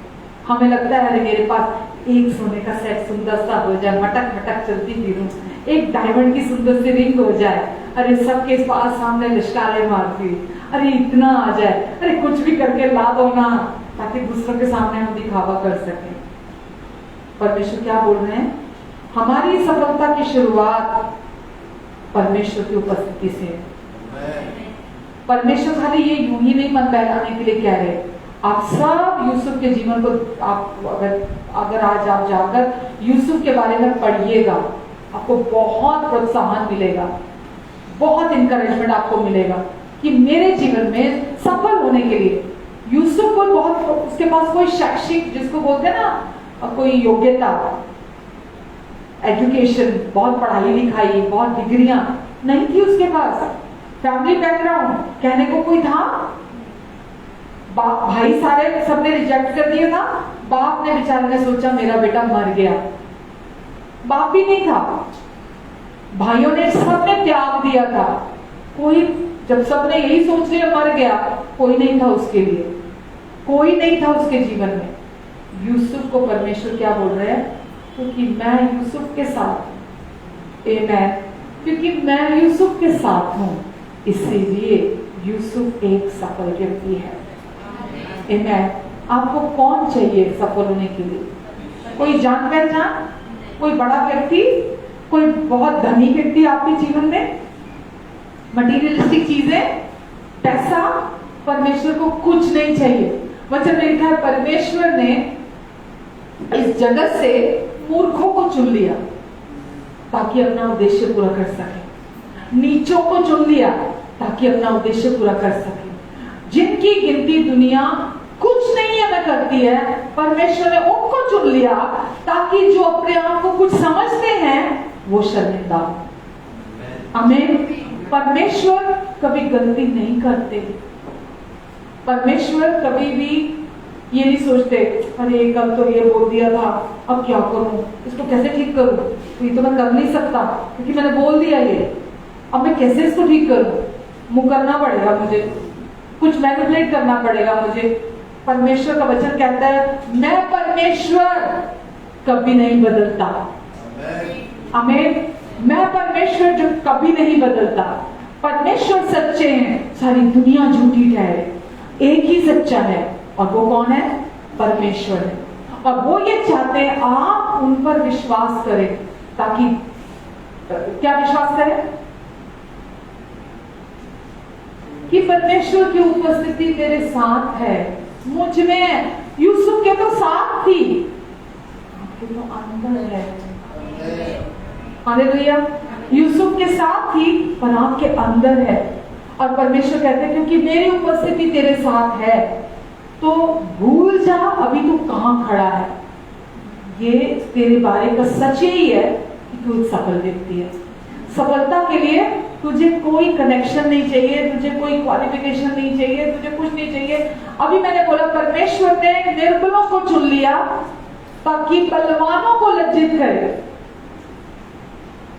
हमें लगता है अरे मेरे पास एक सोने का सेट सुंदर सा हो जाए, मटक मटक चलती फिरूं, एक डायमंड की सुंदर सी रिंग हो जाए, अरे सबके पास सामने लिशकारे मारती, अरे इतना आ जाए, अरे कुछ भी करके ला दो ना, ताकि दूसरों के सामने हम दिखावा कर सकें। परमेश्वर क्या बोल रहे हैं? हमारी सफलता की शुरुआत परमेश्वर की उपस्थिति से है। परमेश्वर खाली ये यूं ही नहीं मन बहलाने के लिए कह रहे। आप सब यूसुफ के जीवन को आप अगर आज आप जाकर यूसुफ के बारे में पढ़िएगा, आपको बहुत प्रोत्साहन मिलेगा, बहुत इंकरेजमेंट आपको मिलेगा कि मेरे जीवन में सफल होने के लिए यूसुफ को बहुत, उसके पास कोई शैक्षिक, जिसको बोलते हैं ना, कोई योग्यता, एजुकेशन, बहुत पढ़ाई लिखाई, बहुत डिग्रियां नहीं थी उसके पास। फैमिली बैकग्राउंड कहने को कोई था? भाई सारे सबने रिजेक्ट कर दिया था। बाप ने बेचारे ने सोचा मेरा बेटा मर गया, बाप भी नहीं था, भाइयों ने सबने त्याग दिया था। कोई, जब सबने यही सोच लिया मर गया, कोई नहीं था उसके लिए, कोई नहीं था उसके जीवन में। यूसुफ को परमेश्वर क्या बोल रहे हैं? क्योंकि मैं यूसुफ के साथ हूं। आमीन। क्योंकि मैं यूसुफ के साथ हूं, इसीलिए यूसुफ एक सफल व्यक्ति है। आमीन। आपको कौन चाहिए सफल होने के लिए? कोई जान पहचान, कोई बड़ा व्यक्ति, कोई बहुत धनी व्यक्ति आपके जीवन में? मटीरियलिस्टिक चीजें, पैसा? परमेश्वर को कुछ नहीं चाहिए। वचन में लिखा है परमेश्वर ने इस जगत से मूर्खों को चुन लिया ताकि अपना उद्देश्य पूरा कर सके, नीचों को चुन लिया ताकि अपना उद्देश्य पूरा कर सके। जिनकी गिनती दुनिया कुछ नहीं है मैं करती है, परमेश्वर ने उनको चुन लिया ताकि जो अपने आप को कुछ समझते हैं वो शर्मिंदा हो। आमीन। परमेश्वर कभी गलती नहीं करते। परमेश्वर कभी भी ये नहीं सोचते अरे कल तो ये बोल दिया था, अब क्या करूं, इसको कैसे ठीक करूं, तो ये तो मैं कर नहीं सकता क्योंकि मैंने बोल दिया ये, अब मैं कैसे इसको ठीक करूं, मुकरना पड़ेगा मुझे, कुछ मैनिपुलेट करना पड़ेगा मुझे। परमेश्वर का वचन कहता है मैं परमेश्वर कभी नहीं बदलता। आमीन। मैं परमेश्वर जो कभी नहीं बदलता। परमेश्वर सच्चे हैं, सारी दुनिया झूठी ठहरे, एक ही सच्चा है और वो कौन है? परमेश्वर है। और वो ये चाहते हैं आप उन पर विश्वास करें, ताकि क्या विश्वास करें? कि परमेश्वर की उपस्थिति तेरे साथ है, मुझ में। यूसुफ के तो साथ थी, आपके तो अंदर है। हालेलुया। यूसुफ के साथ थी पर आपके अंदर है। और परमेश्वर कहते हैं क्योंकि मेरी उपस्थिति तेरे साथ है तो भूल जा अभी तू कहां खड़ा है। ये तेरे बारे का सच यही है कि तू एक सफल व्यक्ति है। सफलता के लिए तुझे कोई कनेक्शन नहीं चाहिए, तुझे कोई क्वालिफिकेशन नहीं चाहिए, तुझे कुछ नहीं चाहिए। अभी मैंने बोला परमेश्वर ने निर्बलों को चुन लिया ताकि बलवानों को लज्जित करे।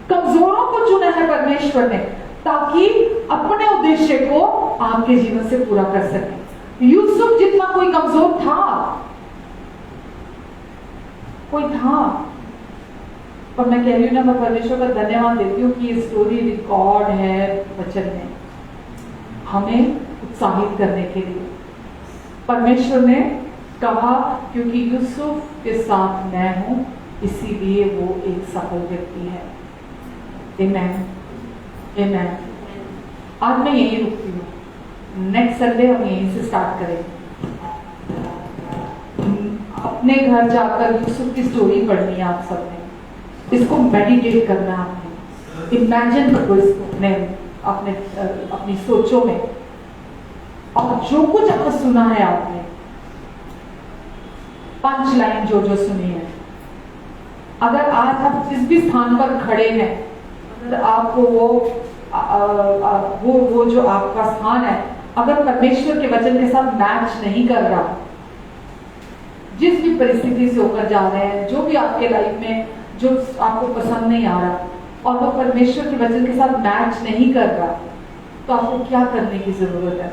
कमजोरों को चुना है परमेश्वर ने ताकि अपने उद्देश्य को आपके जीवन से पूरा कर सके। यूसुफ जितना कोई कमजोर था, कोई था, पर मैं कह रही हूं ना, मैं परमेश्वर का धन्यवाद देती हूँ कि ये स्टोरी रिकॉर्ड है वचन में, हमें उत्साहित करने के लिए। परमेश्वर ने कहा क्योंकि यूसुफ के साथ मैं हूं इसीलिए वो एक सफल व्यक्ति है। आमेन, आमेन। आज मैं यही रुकती हूँ, नेक्स्ट संडे हम यहीं से स्टार्ट करेंगे। अपने घर जाकर यूसुफ की स्टोरी पढ़नी है आप सबने, इसको मेडिटेट करना है आपने, इमेजिन करो इसको अपनी सोचों में। और जो कुछ आपने सुना है, आपने 5 लाइन जो जो सुनी है, अगर आज आप जिस भी स्थान पर खड़े हैं, अगर आपको वो जो आपका स्थान है अगर परमेश्वर के वचन के साथ मैच नहीं कर रहा, जिस भी परिस्थिति से होकर जा रहे हैं, जो भी आपके लाइफ में जो आपको पसंद नहीं आ रहा और वो परमेश्वर के वचन के साथ मैच नहीं कर रहा, तो आपको क्या करने की जरूरत है?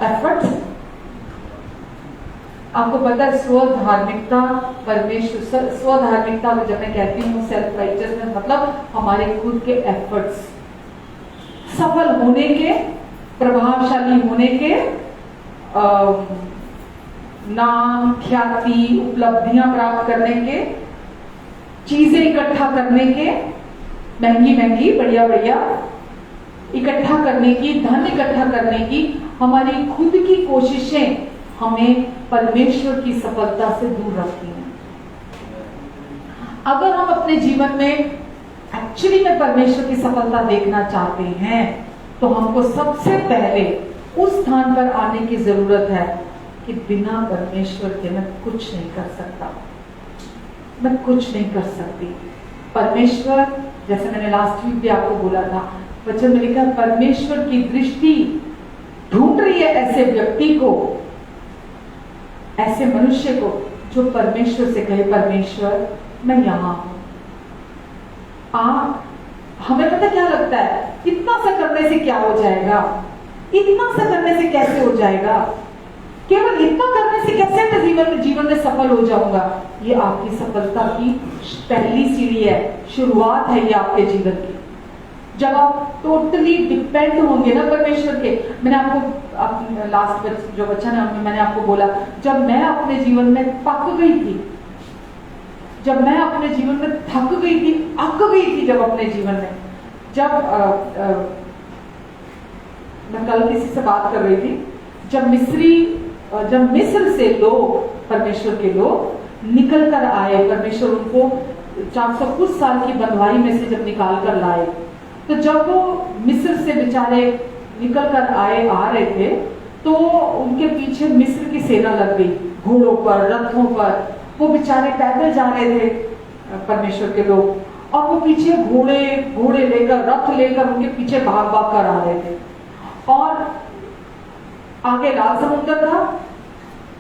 एफर्ट्स। आपको पता है स्वधार्मिकता, परमेश्वर स्वधार्मिकता जब मैं कहती हूँ सेल्फ राइटियसनेस, मतलब हमारे खुद के एफर्ट्स, सफल होने के, प्रभावशाली होने के, नाम, ख्याति, उपलब्धियां प्राप्त करने के, चीजें इकट्ठा करने के, महंगी महंगी बढ़िया बढ़िया इकट्ठा करने की, धन इकट्ठा करने की, हमारी खुद की कोशिशें हमें परमेश्वर की सफलता से दूर रखती हैं। अगर हम अपने जीवन में एक्चुअली में परमेश्वर की सफलता देखना चाहते हैं तो हमको सबसे पहले उस स्थान पर आने की जरूरत है कि बिना परमेश्वर के मैं कुछ नहीं कर सकता, मैं कुछ नहीं कर सकती। परमेश्वर, जैसे मैंने लास्ट वीक भी आपको बोला था, वचन में लिखा परमेश्वर की दृष्टि ढूंढ रही है ऐसे व्यक्ति को, ऐसे मनुष्य को जो परमेश्वर से कहे परमेश्वर मैं यहां हूं। हमें पता क्या लगता है, इतना सा करने से क्या हो जाएगा, इतना सा करने से कैसे हो जाएगा, केवल इतना करने से कैसे मैं जीवन में सफल हो जाऊंगा। ये आपकी सफलता की पहली सीढ़ी है, शुरुआत है ये आपके जीवन की। जब आप टोटली डिपेंड होंगे ना परमेश्वर के, मैंने आपको लास्ट जो वचन है मैंने आपको बोला, जब मैं अपने जीवन में पक गई थी, जब मैं अपने जीवन में थक गई थी, अक गई थी, जब अपने जीवन में, जब मैं कल किसी से बात कर रही थी, जब मिस्र से लोग, परमेश्वर के लोग निकल कर आए, परमेश्वर उनको 400 कुछ साल की बंधुआई में से जब निकाल कर लाए, तो जब वो मिस्र से बेचारे निकल कर आ रहे थे तो उनके पीछे मिस्र की सेना लग गई, घोड़ों पर, रथों पर। वो बेचारे पैदल जा रहे थे परमेश्वर के लोग, और वो पीछे घोड़े लेकर, रथ लेकर उनके पीछे भाग भाग कर आ रहे थे। और आगे लाल समुद्र था,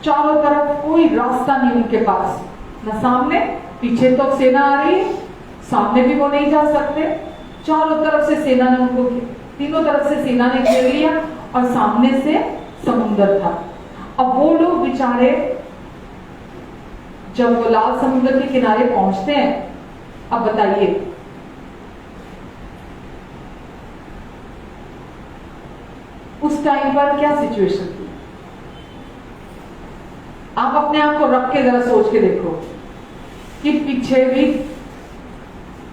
चारों तरफ कोई रास्ता नहीं उनके पास, न सामने, पीछे तो सेना आ रही है, सामने भी वो नहीं जा सकते। चारों तरफ से सेना ने उनको, तीनों तरफ से सेना ने घेर लिया और सामने से समुद्र था। अब वो लोग बेचारे जब वो लाल समुद्र के किनारे पहुंचते हैं, अब बताइए उस टाइम पर क्या सिचुएशन थी? आप अपने आप को रख के जरा सोच के देखो कि पीछे भी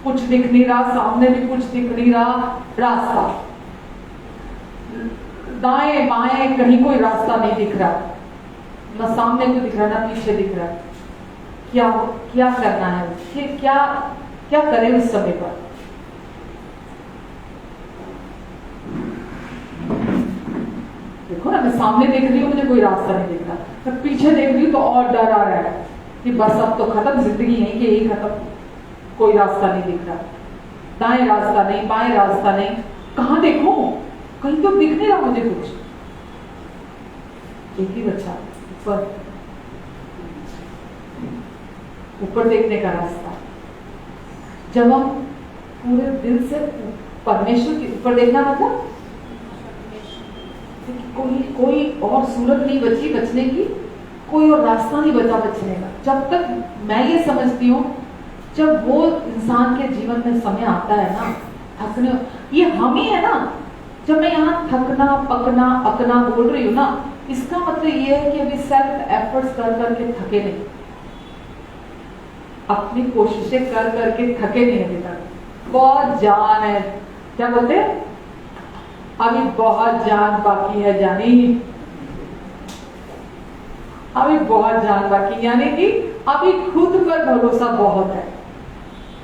कुछ दिख नहीं रहा, सामने भी कुछ दिख नहीं रहा, रास्ता दाएं बाएं कहीं कोई रास्ता नहीं दिख रहा, ना सामने को दिख रहा ना पीछे दिख रहा। क्या क्या करना है, क्या क्या करें उस समय पर? देखो ना, मैं सामने देख रही हूँ, मुझे कोई रास्ता नहीं दिख रहा, मैं पीछे देख रही हूँ तो और डर आ रहा है कि बस अब तो खत्म, जिंदगी यही कि यही खत्म, कोई रास्ता नहीं दिख रहा, दाएं रास्ता नहीं, बाएं रास्ता नहीं, कहाँ देखूं, कहीं तो दिख नहीं रहा मुझे कुछ। एक ही बच्चा ऊपर देखने का रास्ता। जब हम पूरे दिल से परमेश्वर के ऊपर देखना, मतलब कोई और सूरत नहीं बची बचने की, कोई और रास्ता नहीं बचा बचने का। जब तक मैं ये समझती हूँ, जब वो इंसान के जीवन में समय आता है ना थकने, ये हम ही है ना। जब मैं यहाँ थकना पकना अकना बोल रही हूँ ना, इसका मतलब ये है कि अभी सेल्फ एफर्ट्स कर करके थके नहीं, अपनी कोशिशें कर करके थके नहीं अभी तक। बहुत जान है, क्या बोलते हैं, अभी बहुत जान बाकी है जानी, अभी बहुत जान बाकी, यानी कि अभी खुद पर भरोसा बहुत है,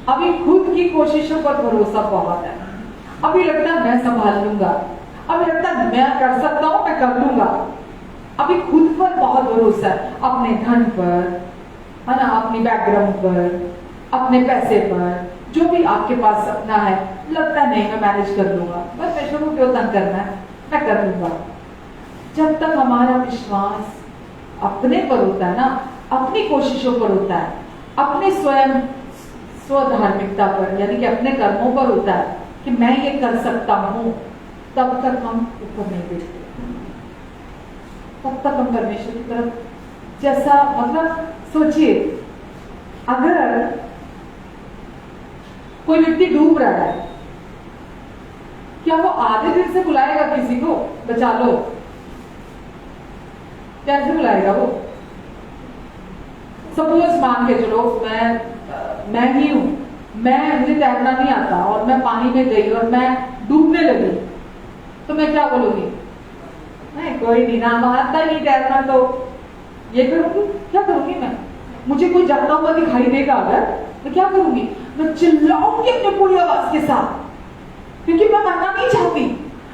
अभी खुद की कोशिशों पर भरोसा बहुत है। अभी लगता है मैं संभाल लूंगा, अभी लगता है मैं कर सकता हूं, मैं कर लूंगा। अभी खुद पर बहुत भरोसा है, अपने धन पर है ना, अपनी बैकग्राउंड पर, अपने पैसे पर, जो भी आपके पास अपना है, लगता है नहीं मैं मैनेज कर लूंगा, बस पैसों को क्यों तंग करना है, मैं कर लूंगा। जब तक हमारा विश्वास अपने पर होता है ना, अपनी कोशिशों पर होता है, अपने स्वयं स्वधार्मिकता पर, यानी कि अपने कर्मों पर होता है कि मैं ये कर सकता हूं, तब तक हम ऊपर नहीं देखते, तब तक हम परमेश्वर की तरफ, जैसा मतलब सोचिए, अगर कोई व्यक्ति डूब रहा है, क्या वो आधे दिल से बुलाएगा किसी को बचा लो? कैसे बुलाएगा वो? सपोज मान के चलो मैं ही हूं, मुझे तैरना नहीं आता और मैं पानी में गई और मैं डूबने लगी, तो मैं क्या बोलूंगी? नहीं कोई नहीं, ना आता नहीं तैरना, तो ये करूंगी, क्या करूंगी मैं? मुझे कोई जाता हुआ दिखाई देगा अगर, तो क्या करूंगी? मैं चिल्लाऊंगी अपने पूरी आवाज के साथ, क्योंकि मैं मरना नहीं चाहती।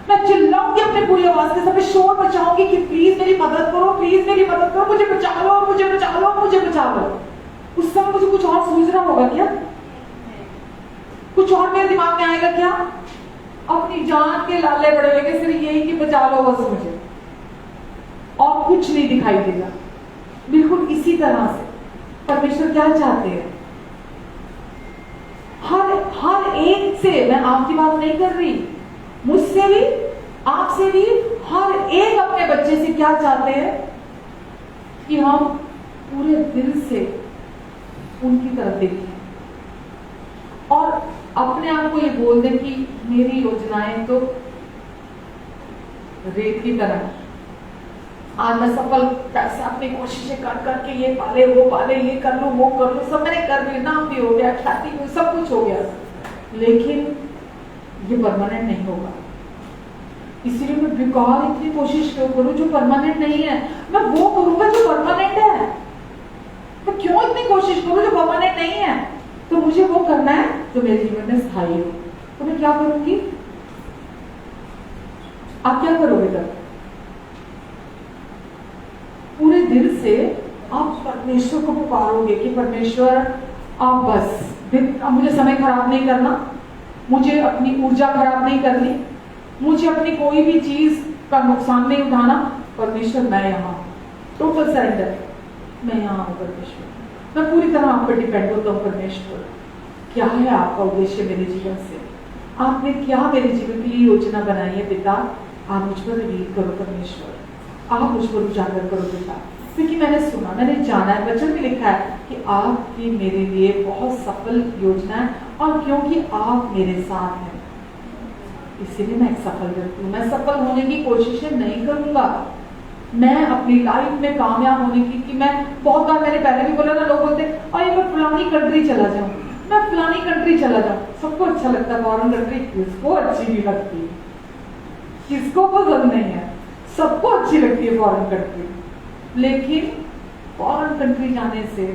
मैं चिल्लाऊंगी अपने पूरी आवाज के साथ, मैं शोर मचाऊंगी कि प्लीज मेरी मदद करो, प्लीज मेरी मदद करो, मुझे बचा लो, मुझे बचा लो, मुझे बचा लो। उस समय मुझे कुछ और सूझ रहा होगा क्या? कुछ और मेरे दिमाग में आएगा क्या? अपनी जान के लाले बड़े लेके सिर्फ यही कि बचा लो बस मुझे, और कुछ नहीं दिखाई देगा। बिल्कुल इसी तरह से परमेश्वर क्या चाहते हैं, हर एक से, मैं आपकी बात नहीं कर रही, मुझसे भी आपसे भी, हर एक अपने बच्चे से क्या चाहते हैं कि हम पूरे दिल से उनकी तरफ देखें और अपने आप को ये बोल दें कि मेरी योजनाएं तो रेत की तरह, आज मैं सफल पैसा अपनी कोशिशें कर करके ये पाले वो पाले, ये कर लो वो कर लो, सब मैंने कर लिया, नाम भी हो गया, ख्याति भी, सब कुछ हो गया, लेकिन ये परमानेंट नहीं होगा। इसीलिए मैं बेकार इतनी कोशिश क्यों करूं जो परमानेंट नहीं है? मैं वो करूंगा जो परमानेंट है। तो क्यों इतनी कोशिश करूं जो परमानेंट नहीं है? तो मुझे वो करना है जो मेरे जीवन में स्थायी हो। तो मैं क्या करूंगी? आप क्या करोगे तब? पूरे दिल से आप परमेश्वर को पुकारोगे कि परमेश्वर आप बस मुझे समय खराब नहीं करना, मुझे अपनी ऊर्जा खराब नहीं करनी, मुझे अपनी कोई भी चीज का नुकसान नहीं उठाना। परमेश्वर मैं यहाँ हूं, टोटल सरेंडर। मैं यहाँ हूँ परमेश्वर, मैं पूरी तरह आप पर डिपेंड होता हूँ परमेश्वर। क्या है आपका उद्देश्य मेरे जीवन से? आपने क्या मेरे जीवन के लिए योजना बनाई है पिता? आप मुझ पर रिवील करो परमेश्वर, आप मुझ पर उजागर करो पिता, क्योंकि मैंने सुना, मैंने जाना है, वचन में लिखा है कि आपकी मेरे लिए बहुत सफल योजना है, और क्योंकि आप मेरे साथ हैं इसीलिए मैं एक सफल व्यक्ति हूँ। मैं सफल होने की कोशिशें नहीं करूंगा, मैं अपनी लाइफ में कामयाब होने की, कि मैं बहुत बार, मैंने पहले भी बोला ना, लोग बोलते हैं और मैं फलानी कंट्री चला जाऊं, मैं फलानी कंट्री चला जाऊं। सबको अच्छा लगता है फॉरेन कंट्री, किसको अच्छी नहीं लगती, किसको पसंद नहीं है, सबको अच्छी लगती है फॉरेन कंट्री। लेकिन फॉरेन कंट्री जाने से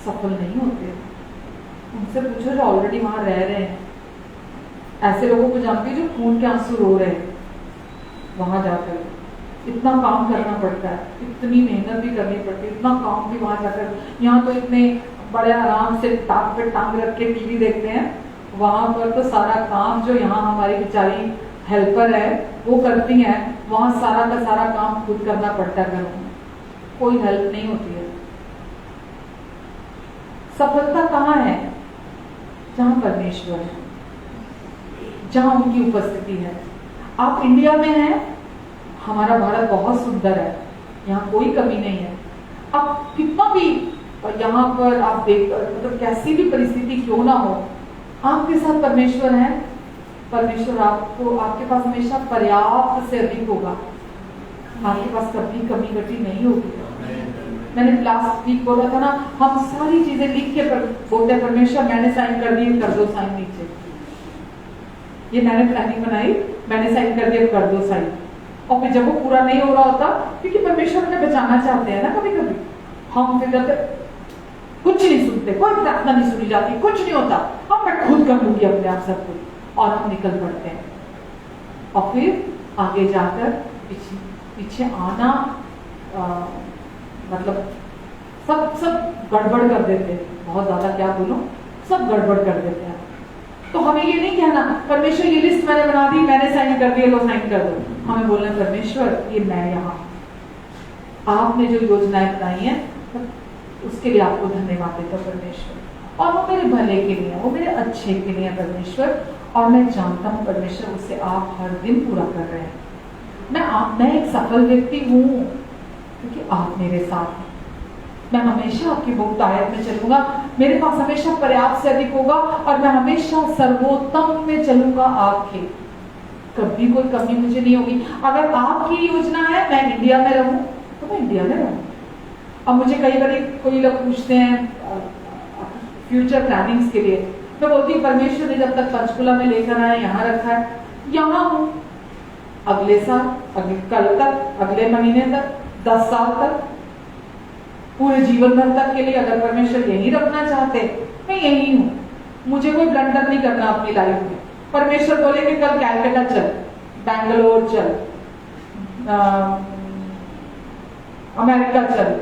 सफल नहीं होते। उनसे पूछो जो ऑलरेडी वहां रह रहे हैं, ऐसे लोगों को जानते हैं जो खून के आंसू रो रहे हैं, वहां जाकर इतना काम करना पड़ता है, इतनी मेहनत भी करनी पड़ती है, इतना काम भी वहां जाकर। यहाँ तो इतने बड़े आराम से टांग पे टांग रख के टीवी देखते हैं, वहां पर तो सारा काम जो यहाँ हमारी बेचारी हेल्पर है वो करती हैं, वहां सारा का सारा काम खुद करना पड़ता है, घरों में कोई हेल्प नहीं होती है। सफलता कहाँ है? जहां परमेश्वर है, जहां उनकी उपस्थिति है। आप इंडिया में हैं, हमारा भारत बहुत सुंदर है, यहाँ कोई कमी नहीं है। अब कितना भी यहाँ पर आप देख, मतलब कैसी भी परिस्थिति क्यों ना हो, आपके साथ परमेश्वर है। परमेश्वर आपको, आपके पास हमेशा पर्याप्त से अधिक होगा, आपके पास कभी कमी घटी नहीं होगी। मैंने लास्ट वीक बोला था ना, हम सारी चीजें लिख के बोलते हैं परमेश्वर मैंने साइन कर दी, कर दो साइन नीचे, ये मैंने प्लानिंग बनाई, मैंने साइन कर दिया, कर दो साइन। और फिर जब वो पूरा नहीं हो रहा होता, क्योंकि परमेश्वर हमें बचाना चाहते हैं ना, कभी कभी हम फिर कहते कुछ नहीं सुनते, कोई प्रार्थना नहीं सुनी जाती, कुछ नहीं होता, अब मैं खुद कर लूंगी अपने आप सब कुछ, और हम निकल पड़ते हैं। और फिर आगे जाकर पीछे आना, मतलब सब गड़बड़ कर देते हैं, बहुत ज्यादा क्या बोलूं, सब गड़बड़ कर देते हैं। तो हमें ये नहीं कहना परमेश्वर ये लिस्ट मैंने बना दी, मैंने साइन कर दिया, लो साइन कर दो। हमें बोलना परमेश्वर ये मैं यहाँ, आपने जो योजनाएं बनाई हैं उसके लिए आपको धन्यवाद देता परमेश्वर, और वो मेरे भले के लिए, वो मेरे अच्छे के लिए परमेश्वर, और मैं जानता हूँ परमेश्वर उसे आप हर दिन पूरा कर रहे हैं। मैं एक सफल व्यक्ति हूँ क्योंकि आप मेरे साथ हैं। मैं हमेशा आपकी बहुतायत में चलूंगा, मेरे पास हमेशा पर्याप्त से अधिक होगा, और मैं हमेशा सर्वोत्तम में चलूंगा आपके, कभी कोई कमी मुझे नहीं होगी। अगर आपकी योजना है मैं इंडिया में रहूं तो मैं इंडिया में रहूं। अब मुझे कई बार कोई लोग पूछते हैं फ्यूचर प्लानिंग्स के लिए, मैं बोलती हूँ परमेश्वर ने जब तक पंचकुला में लेकर आया, यहाँ रखा है, यहाँ हूँ, अगले साल, कल तक, अगले महीने तक, 10 साल तक, पूरे जीवन भर तक के लिए अगर परमेश्वर यही रखना चाहते, मैं यही हूँ। मुझे कोई ब्लंडर नहीं करना अपनी लाइफ में। परमेश्वर बोले कि कल कैलकाटा चल, बैंगलोर चल, अमेरिका चल,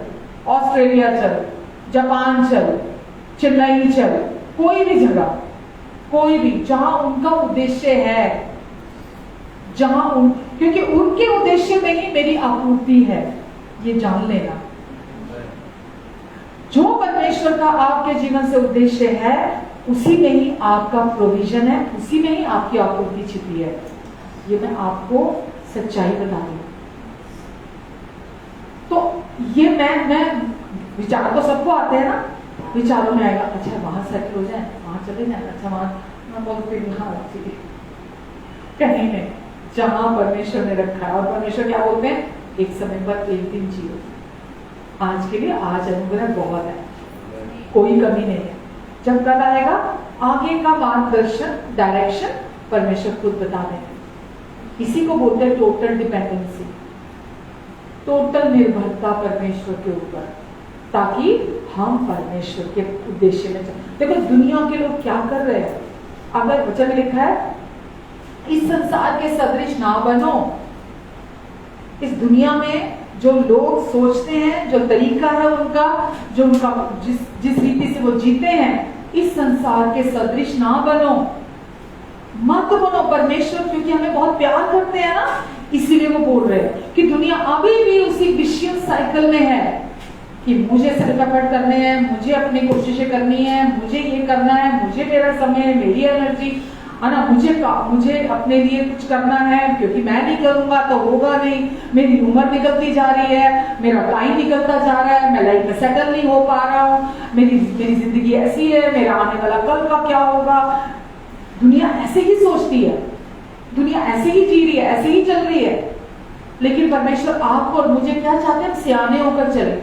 ऑस्ट्रेलिया चल, जापान चल, चेन्नई चल, कोई भी जगह, कोई भी जहां उनका उद्देश्य है, क्योंकि उनके उद्देश्य में ही मेरी आपूर्ति है, ये जान लेना। जो परमेश्वर का आपके जीवन से उद्देश्य है उसी में ही आपका प्रोविजन है, उसी में ही आपकी आपूर्ति छिपी है। ये मैं आपको सच्चाई बता रही हूं। तो ये मैं विचार तो सबको आते हैं ना, विचारों में आएगा अच्छा वहां सेटल हो जाए, वहां चले जाए, अच्छा वहां बहुत कहीं में जहां परमेश्वर ने रखा है। और परमेश्वर क्या बोलते हैं, एक समय पर एक दिन जियो, आज के लिए आज अनुग्रह बहुत है, कोई कमी नहीं है। जब कल आएगा आगे का मार्गदर्शन, डायरेक्शन परमेश्वर खुद बता देंगे। इसी को बोलते हैं टोटल डिपेंडेंसी, टोटल निर्भरता परमेश्वर के ऊपर, ताकि हम परमेश्वर के उद्देश्य में चलें। देखो दुनिया के लोग क्या कर रहे हैं, अगर वचन में लिखा है इस संसार के सदृश ना बनो। इस दुनिया में जो लोग सोचते हैं, जो तरीका है उनका, जो उनका जिस रीति से वो जीते हैं, इस संसार के सदृश ना बनो, मत बनो। परमेश्वर क्योंकि हमें बहुत प्यार करते हैं ना, इसीलिए वो बोल रहे हैं कि दुनिया अभी भी उसी विशियस साइकिल में है कि मुझे सेल्फ एफर्ट करने हैं, मुझे अपनी कोशिशें करनी है, मुझे ये करना है, मुझे मेरा समय, मेरी एनर्जी है ना, मुझे अपने लिए कुछ करना है, क्योंकि मैं नहीं करूंगा तो होगा नहीं, मेरी उम्र निकलती जा रही है, मेरा टाइम निकलता जा रहा है, मैं लाइफ में सेटल नहीं हो पा रहा हूँ, मेरी जिंदगी ऐसी है, मेरा आने वाला कल का क्या होगा। दुनिया ऐसे ही सोचती है, दुनिया ऐसे ही जी रही है, ऐसे ही चल रही है। लेकिन परमेश्वर आपको और मुझे क्या चाहते हैं? सियाने होकर चले,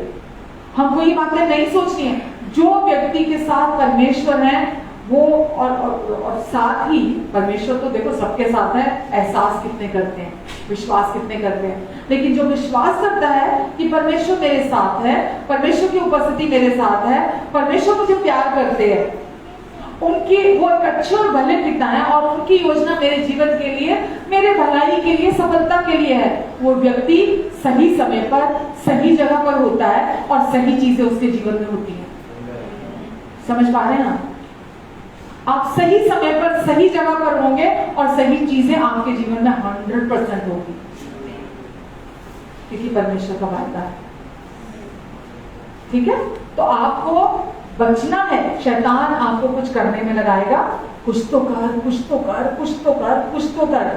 हमको ये बातें नहीं सोचनी है। जो व्यक्ति के साथ परमेश्वर है वो और साथ ही परमेश्वर तो देखो सबके साथ है, एहसास कितने करते हैं, विश्वास कितने करते हैं, लेकिन जो विश्वास करता है कि परमेश्वर मेरे साथ है, परमेश्वर की उपस्थिति मेरे साथ है, परमेश्वर मुझे प्यार करते हैं, उनकी वो एक अच्छे और भले पिता है और उनकी योजना मेरे जीवन के लिए, मेरे भलाई के लिए, सफलता के लिए है। वो व्यक्ति सही समय पर सही जगह पर होता है और सही चीजें उसके जीवन में होती हैं। समझ पा रहे हैं ना? आप सही समय पर सही जगह पर होंगे और सही चीजें आपके जीवन में 100% होगी, क्योंकि परमेश्वर का वादा है। ठीक है, तो आपको बचना है। शैतान आपको कुछ करने में लगाएगा, कुछ तो कर, कुछ तो कर, कुछ तो कर, कुछ तो कर।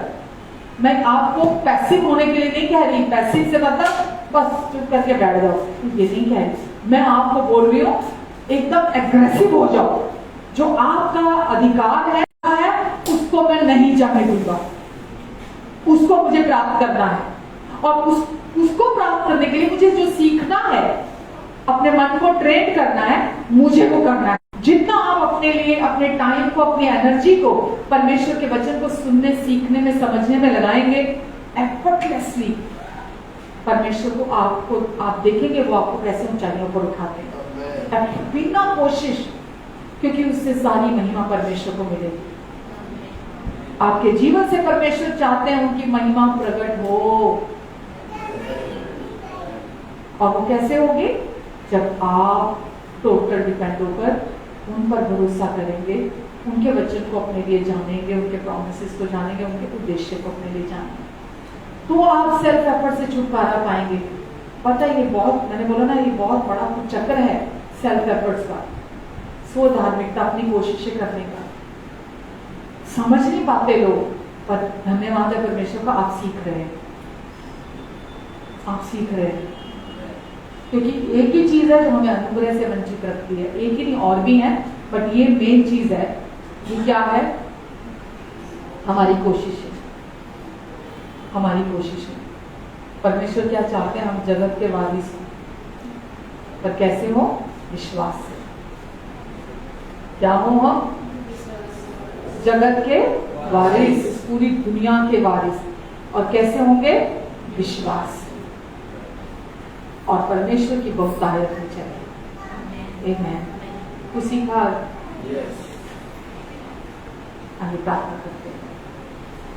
मैं आपको पैसिव होने के लिए नहीं कह रही, पैसिव से मतलब बस चुप करके बैठ जाओ, ये नहीं कह रही। मैं आपको बोल रही हूँ एकदम एग्रेसिव हो जाओ। जो आपका अधिकार है उसको मैं नहीं जाने दूंगा, उसको मुझे प्राप्त करना है। और उसको प्राप्त करने के लिए मुझे जो सीखना है, अपने मन को ट्रेन करना है, मुझे वो करना है। जितना आप अपने लिए अपने टाइम को, अपनी एनर्जी को परमेश्वर के वचन को सुनने, सीखने में, समझने में लगाएंगे एफर्टलेसली, परमेश्वर को आप देखेंगे वो आपको कैसे ऊंचाइयों पर उठाते हैं, बिना कोशिश, क्योंकि उससे सारी महिमा परमेश्वर को मिलेगी। आपके जीवन से परमेश्वर चाहते हैं उनकी महिमा प्रकट हो, और वो कैसे होगी? जब आप टोटल डिपेंड होकर उन पर भरोसा करेंगे, उनके वचन को अपने लिए जानेंगे, उनके प्रॉमिसेस को जानेंगे, उनके उद्देश्य को अपने लिए जानेंगे, तो आप सेल्फ एफर्ट से छुटकारा पाएंगे। पता है, ये बहुत, मैंने बोला ना, ये बहुत बड़ा चक्र है सेल्फ एफर्ट्स का, स्व धार्मिकता, अपनी कोशिशें करने का। समझ नहीं पाते लोग, पर धन्यवाद है परमेश्वर का, आप सीख रहे हैं, आप सीख रहे हैं। क्योंकि एक ही चीज है जो हमें अनुग्रह से वंचित रखती है, एक ही नहीं और भी है, बट ये मेन चीज है। ये क्या है? हमारी कोशिश है, हमारी कोशिश है। परमेश्वर क्या चाहते हैं? हम जगत के वारिस हो, पर कैसे हो? विश्वास से। क्या हो हम? जगत के वारिस, पूरी दुनिया के वारिस। और कैसे होंगे? विश्वास। और परमेश्वर की बहुतायत में चले। आमीन। उसी का आगे प्रार्थना करते हैं।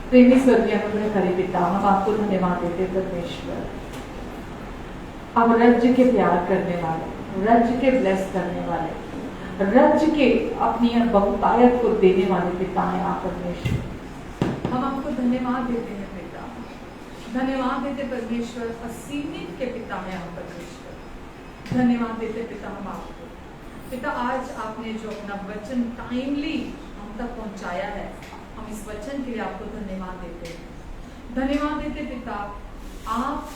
प्रेमी स्वर्गीय अनुग्रह करे पिता, हम आपको धन्यवाद देते परमेश्वर, अब राज्य के प्यार करने वाले, राज्य के ब्लेस करने वाले, राज्य के अपनी बहुतायत को देने वाले पिता है आप परमेश्वर। हम आपको धन्यवाद देते हैं पिता, धन्यवाद देते परमेश्वर, असीमित के पिता है आप परमेश्वर। धन्यवाद देते पिता हम आपको। पिता, आज आपने जो अपना वचन टाइमली हम तक पहुंचाया है, हम इस वचन के लिए आपको धन्यवाद देते हैं। धन्यवाद देते पिता, आप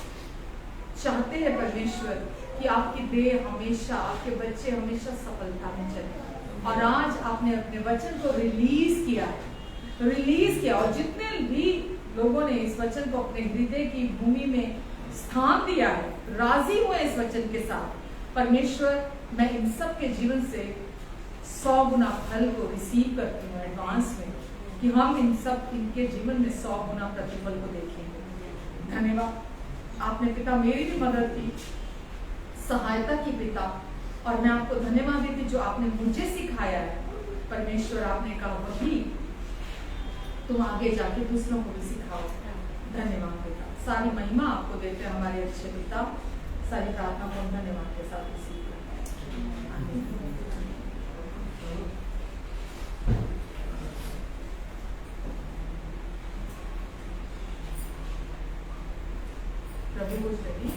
चाहते हैं परमेश्वर कि आपकी देह हमेशा, आपके बच्चे हमेशा सफलता में चले। और आज आपने अपने वचन को रिलीज किया, और जितने भी लोगों ने इस वचन को अपने हृदय की भूमि में स्थान दिया है, राजी हुए इस वचन के साथ, परमेश्वर मैं इन सब के जीवन से 100 गुना फल को रिसीव करती हूँ एडवांस में, कि हम इनके जीवन में 100 गुना प्रतिफल को देखेंगे। धन्यवाद, आपने पिता मेरी भी मदद की, सहायता की पिता, और मैं आपको धन्यवाद देती जो आपने मुझे सिखाया है परमेश्वर। आपने कहा वही तुम आगे जाके दूसरों को भी सिखाओ। धन्यवाद पिता, सारी महिमा आपको देते हैं हमारे अच्छे पिता। सारी प्रार्थना को धन्यवाद के साथ रिसीव करते हैं। आमीन। भोज लगी।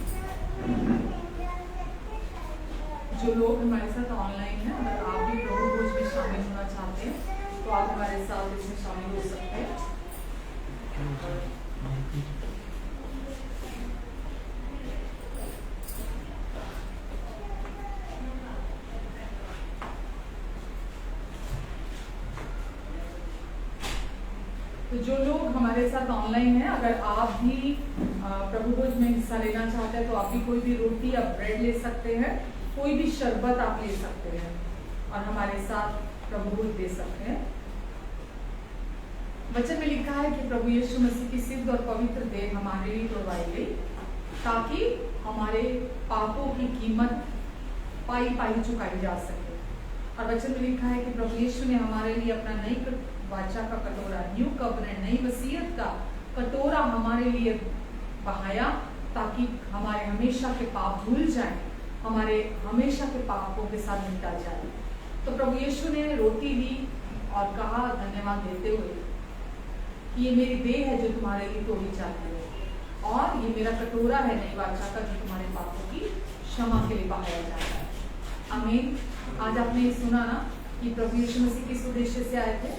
जो लोग हमारे साथ ऑनलाइन हैं, अगर आप भी प्रभु भोज में शामिल होना चाहते हैं तो आप हमारे साथ इसमें शामिल हो सकते हैं। तो जो लोग हमारे साथ ऑनलाइन हैं, अगर आप भी प्रभु भोज में हिस्सा लेना चाहते हैं तो आप भी कोई भी रोटी या ब्रेड ले सकते हैं, कोई भी शरबत आप ले सकते हैं और हमारे साथ प्रभु भोज दे सकते हैं। वचन में लिखा है कि प्रभु यीशु मसीह की सिद्ध और पवित्र देह हमारे लिए तोड़वाई गई ताकि हमारे पापों की कीमत पाई पाई चुकाई जा सके। और वचन में लिखा है कि प्रभु यीशु ने हमारे लिए अपना नई वाचा का कटोरा, न्यू कवरेंट, नई वसीयत का कटोरा हमारे लिए बहाया ताकि हमारे हमेशा के पाप धुल जाए, हमारे हमेशा के पापों के साथ मिटा जाए। तो प्रभु यीशु ने रोटी ली और कहा धन्यवाद देते हुए कि ये मेरी देह है जो तुम्हारे लिए तोड़ी जाती है और ये मेरा कटोरा है नई वाचा का जो तुम्हारे पापों की क्षमा के लिए बहाया जाता है। आमीन। आज आपने सुना ना कि प्रभु यीशु मसीह किस उद्देश्य से आए थे।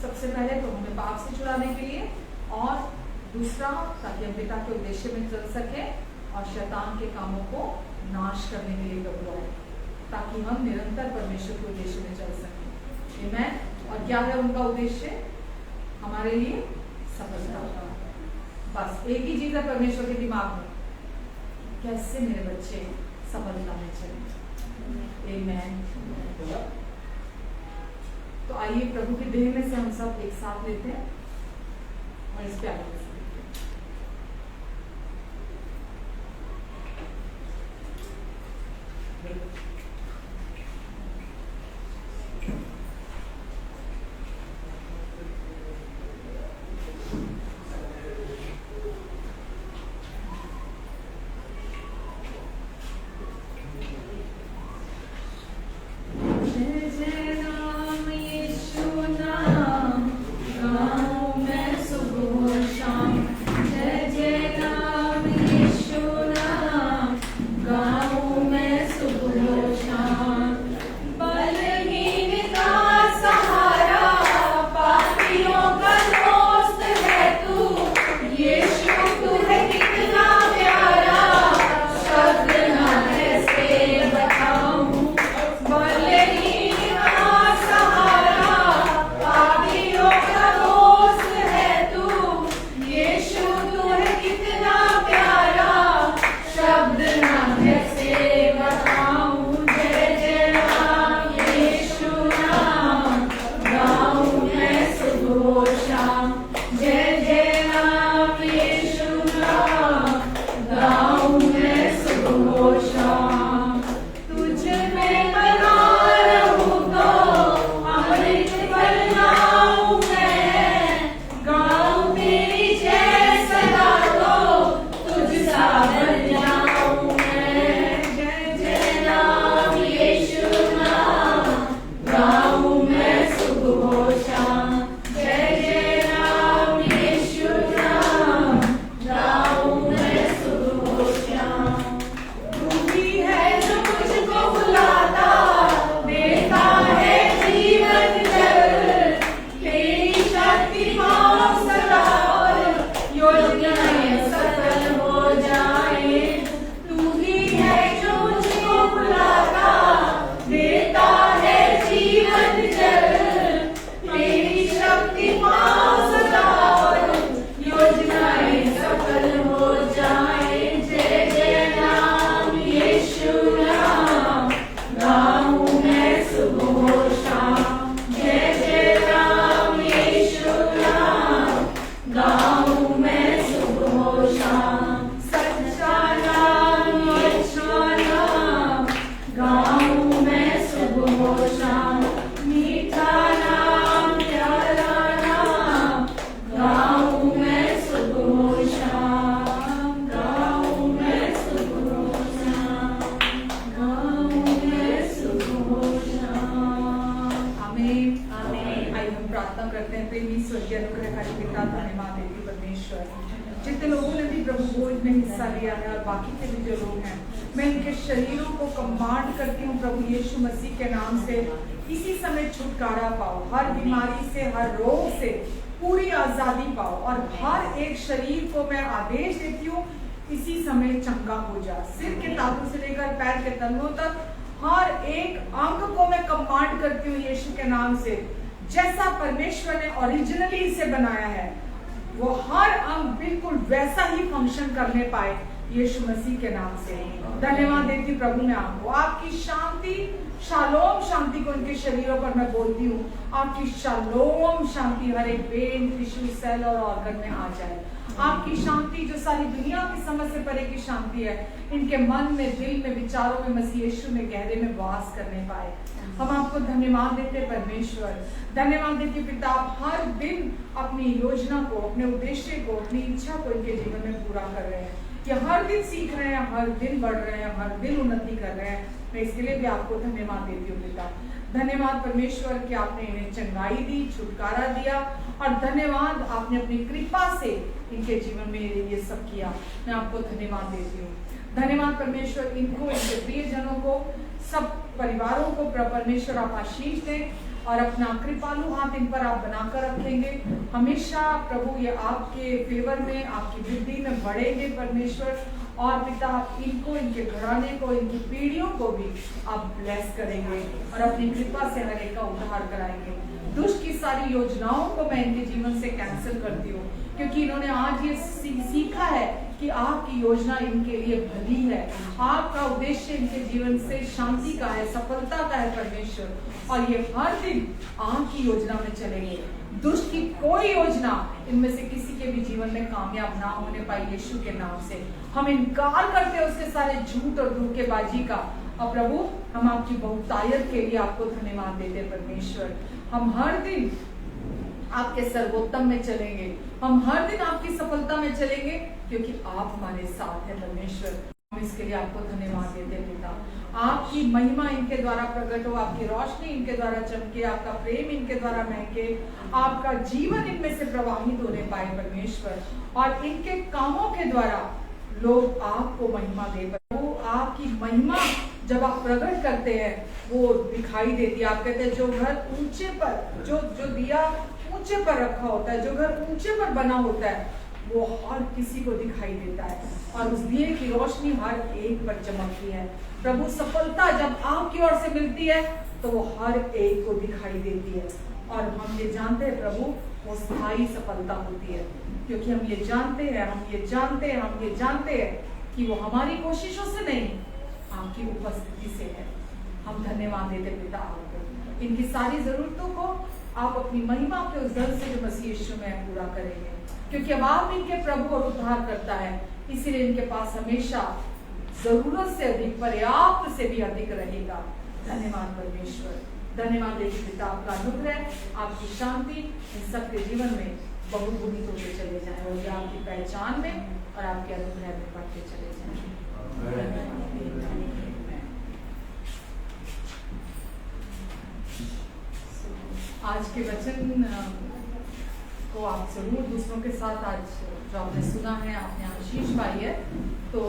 सबसे पहले तो हमें पाप से छुड़ाने के लिए और दूसरा ताकि हम पिता के उद्देश्य में चल सके और शैतान के कामों को नाश करने के लिए प्रभु आए ताकि हम निरंतर परमेश्वर के उद्देश्य में चल सकें। आमीन। और क्या है उनका उद्देश्य हमारे लिए? सफलता। बस एक ही चीज है परमेश्वर के दिमाग में, कैसे मेरे बच्चे सफलता में चले। आमीन। तो आइए प्रभु की देह में से हम सब एक साथ लेते हैं और इस पे आगे बढ़ते हैं। जितने लोगों ने भी प्रभु भोज में हिस्सा लिया है और बाकी के भी जो लोग हैं, मैं इनके शरीरों को कमांड करती हूँ प्रभु यीशु मसीह के नाम से, इसी समय छुटकारा पाओ, हर बीमारी से, हर रोग से पूरी आजादी पाओ, और हर एक शरीर को मैं आदेश देती हूँ इसी समय चंगा हो जा। सिर के तालू से लेकर पैर के तलवों तक हर एक अंग को मैं कमांड करती हूँ यीशु के नाम से, जैसा परमेश्वर ने ओरिजिनली इसे बनाया है वो हर अंग बिल्कुल वैसा ही फंक्शन करने पाए यीशु मसीह के नाम से। धन्यवाद देती प्रभु मैं आपको, आपकी शांति, शालोम शांति को उनके शरीरों पर मैं बोलती हूँ, आपकी शालोम शांति हर एक वेन, टिश्यू, सेल और ऑर्गन में आ जाए। आपकी शांति जो सारी दुनिया की समझ से परे की शांति है, इनके मन में, दिल में, विचारों में मसीह यीशु में गहरे में वास करने पाए। हम आपको धन्यवाद देते परमेश्वर, धन्यवाद देते पिता, आप हर दिन अपनी योजना को, अपने उद्देश्य को, अपनी इच्छा को इनके जीवन में पूरा कर रहे हैं। ये हर दिन सीख रहे हैं, हर दिन बढ़ रहे हैं, हर दिन उन्नति कर रहे हैं। मैं इसके लिए भी आपको धन्यवाद देती हूँ पिता। धन्यवाद परमेश्वर कि आपने इन्हें चंगाई दी, छुटकारा दिया, और धन्यवाद आपने अपनी कृपा से इनके जीवन में ये सब किया। मैं आपको धन्यवाद देती हूँ। धन्यवाद परमेश्वर, इनको, इनके प्रियजनों को, सब परिवारों को परमेश्वर आप आशीष दें, और अपना कृपालु हाथ इन पर आप बनाकर रखेंगे हमेशा प्रभु। ये आपके फेवर में, आपकी वृद्धि में बढ़ेंगे परमेश्वर, और पिता आप इनको, इनके घराने को, इनकी पीढ़ियों को भी आप ब्लेस करेंगे और अपनी कृपा से हर एक का उद्धार कराएंगे। दुष्ट की सारी योजनाओं को मैं इनके जीवन से कैंसिल करती हूँ, क्योंकि इन्होंने आज ये सीखा है कि आपकी योजना इनके लिए भली है, आपका उद्देश्य इनके जीवन से शांति का है, सफलता का है परमेश्वर, और ये हर दिन आपकी योजना में चलेंगे। दुष्ट की कोई योजना इनमें से किसी के भी जीवन में कामयाब ना होने पाई यीशु के नाम से। हम इनकार करते हैं उसके सारे झूठ और धोखेबाजी का, और प्रभु हम आपकी बहुतायत के लिए आपको धन्यवाद देते हैं परमेश्वर। हम हर दिन आपके सर्वोत्तम में चलेंगे, हम हर दिन आपकी सफलता में चलेंगे, क्योंकि आप हमारे साथ हैं परमेश्वर। हम इसके लिए आपको धन्यवाद देते हैं पिता। आपकी महिमा इनके द्वारा प्रकट हो, आपकी रोशनी इनके द्वारा चमके, आपका प्रेम इनके द्वारा महके, आपका जीवन इनमें से प्रवाहित होने पाए परमेश्वर, और इनके कामों के द्वारा लोग आपको महिमा दे। वो आपकी महिमा जब आप प्रकट करते हैं वो दिखाई देती है। आप कहते हैं जो घर ऊंचे पर, जो दिया ऊंचे पर रखा होता है, जो घर ऊंचे पर बना होता है, वो हर किसी को दिखाई देता है, और उस दिए की रोशनी हर एक पर चमकती है। प्रभु सफलता जब आपकी ओर से मिलती है तो वो हर एक को दिखाई देती है, और हम ये जानते हैं प्रभु वो स्थायी सफलता होती है, क्योंकि हम ये जानते हैं, हम ये जानते हैं कि वो हमारी कोशिशों से नहीं, आपकी उपस्थिति से है। हम धन्यवाद देते पिता आपको, इनकी सारी जरूरतों को आप अपनी महिमा के उस दल से जो मसीह यीशु में पूरा करेंगे, क्योंकि अब आप इनके प्रभु और उद्धार करता है, इसीलिए इनके पास हमेशा जरूरत से अधिक, पर्याप्त से भी अधिक रहेगा। धन्यवाद परमेश्वर, धन्यवाद देवी पिता, आपका अनुग्रह, आपकी शांति इन सबके जीवन में बहुगुणित होते चले जाए, और आपकी पहचान में और आपके अनुग्रह में बढ़ते चले जाए। आज के वचन को आप जरूर दूसरों के साथ, आज जो आपने सुना है, आपने आशीष पाई है, तो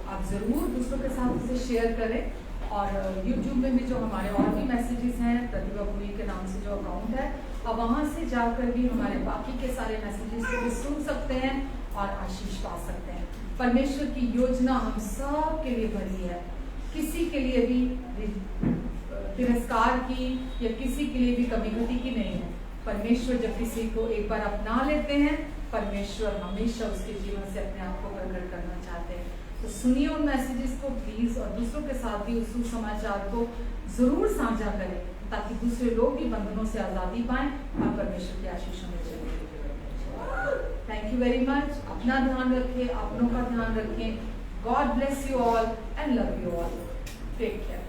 आप जरूर दूसरों के साथ उसे शेयर करें। और YouTube में भी जो हमारे और भी मैसेजेस हैं, प्रतिभा पुरी के नाम से जो अकाउंट है, आप वहाँ से जाकर भी हमारे बाकी के सारे मैसेजेस को भी सुन सकते हैं और आशीष पा सकते हैं। परमेश्वर की योजना हम सब के लिए भली है, किसी के लिए भी तिरस्कार की या किसी के लिए भी कमी घटी की नहीं है। परमेश्वर जब किसी को एक बार अपना लेते हैं, परमेश्वर हमेशा उसके जीवन से अपने आप को प्रकट करना चाहते हैं। तो सुनिए उन मैसेजेस को प्लीज, और दूसरों के साथ भी उस सुसमाचार को जरूर साझा करें, ताकि दूसरे लोग भी बंधनों से आजादी पाएं और परमेश्वर के आशीषों में चलें। Thank you very much. अपना ध्यान रखें, अपनों का ध्यान रखें। God bless you all and love you all. Take care.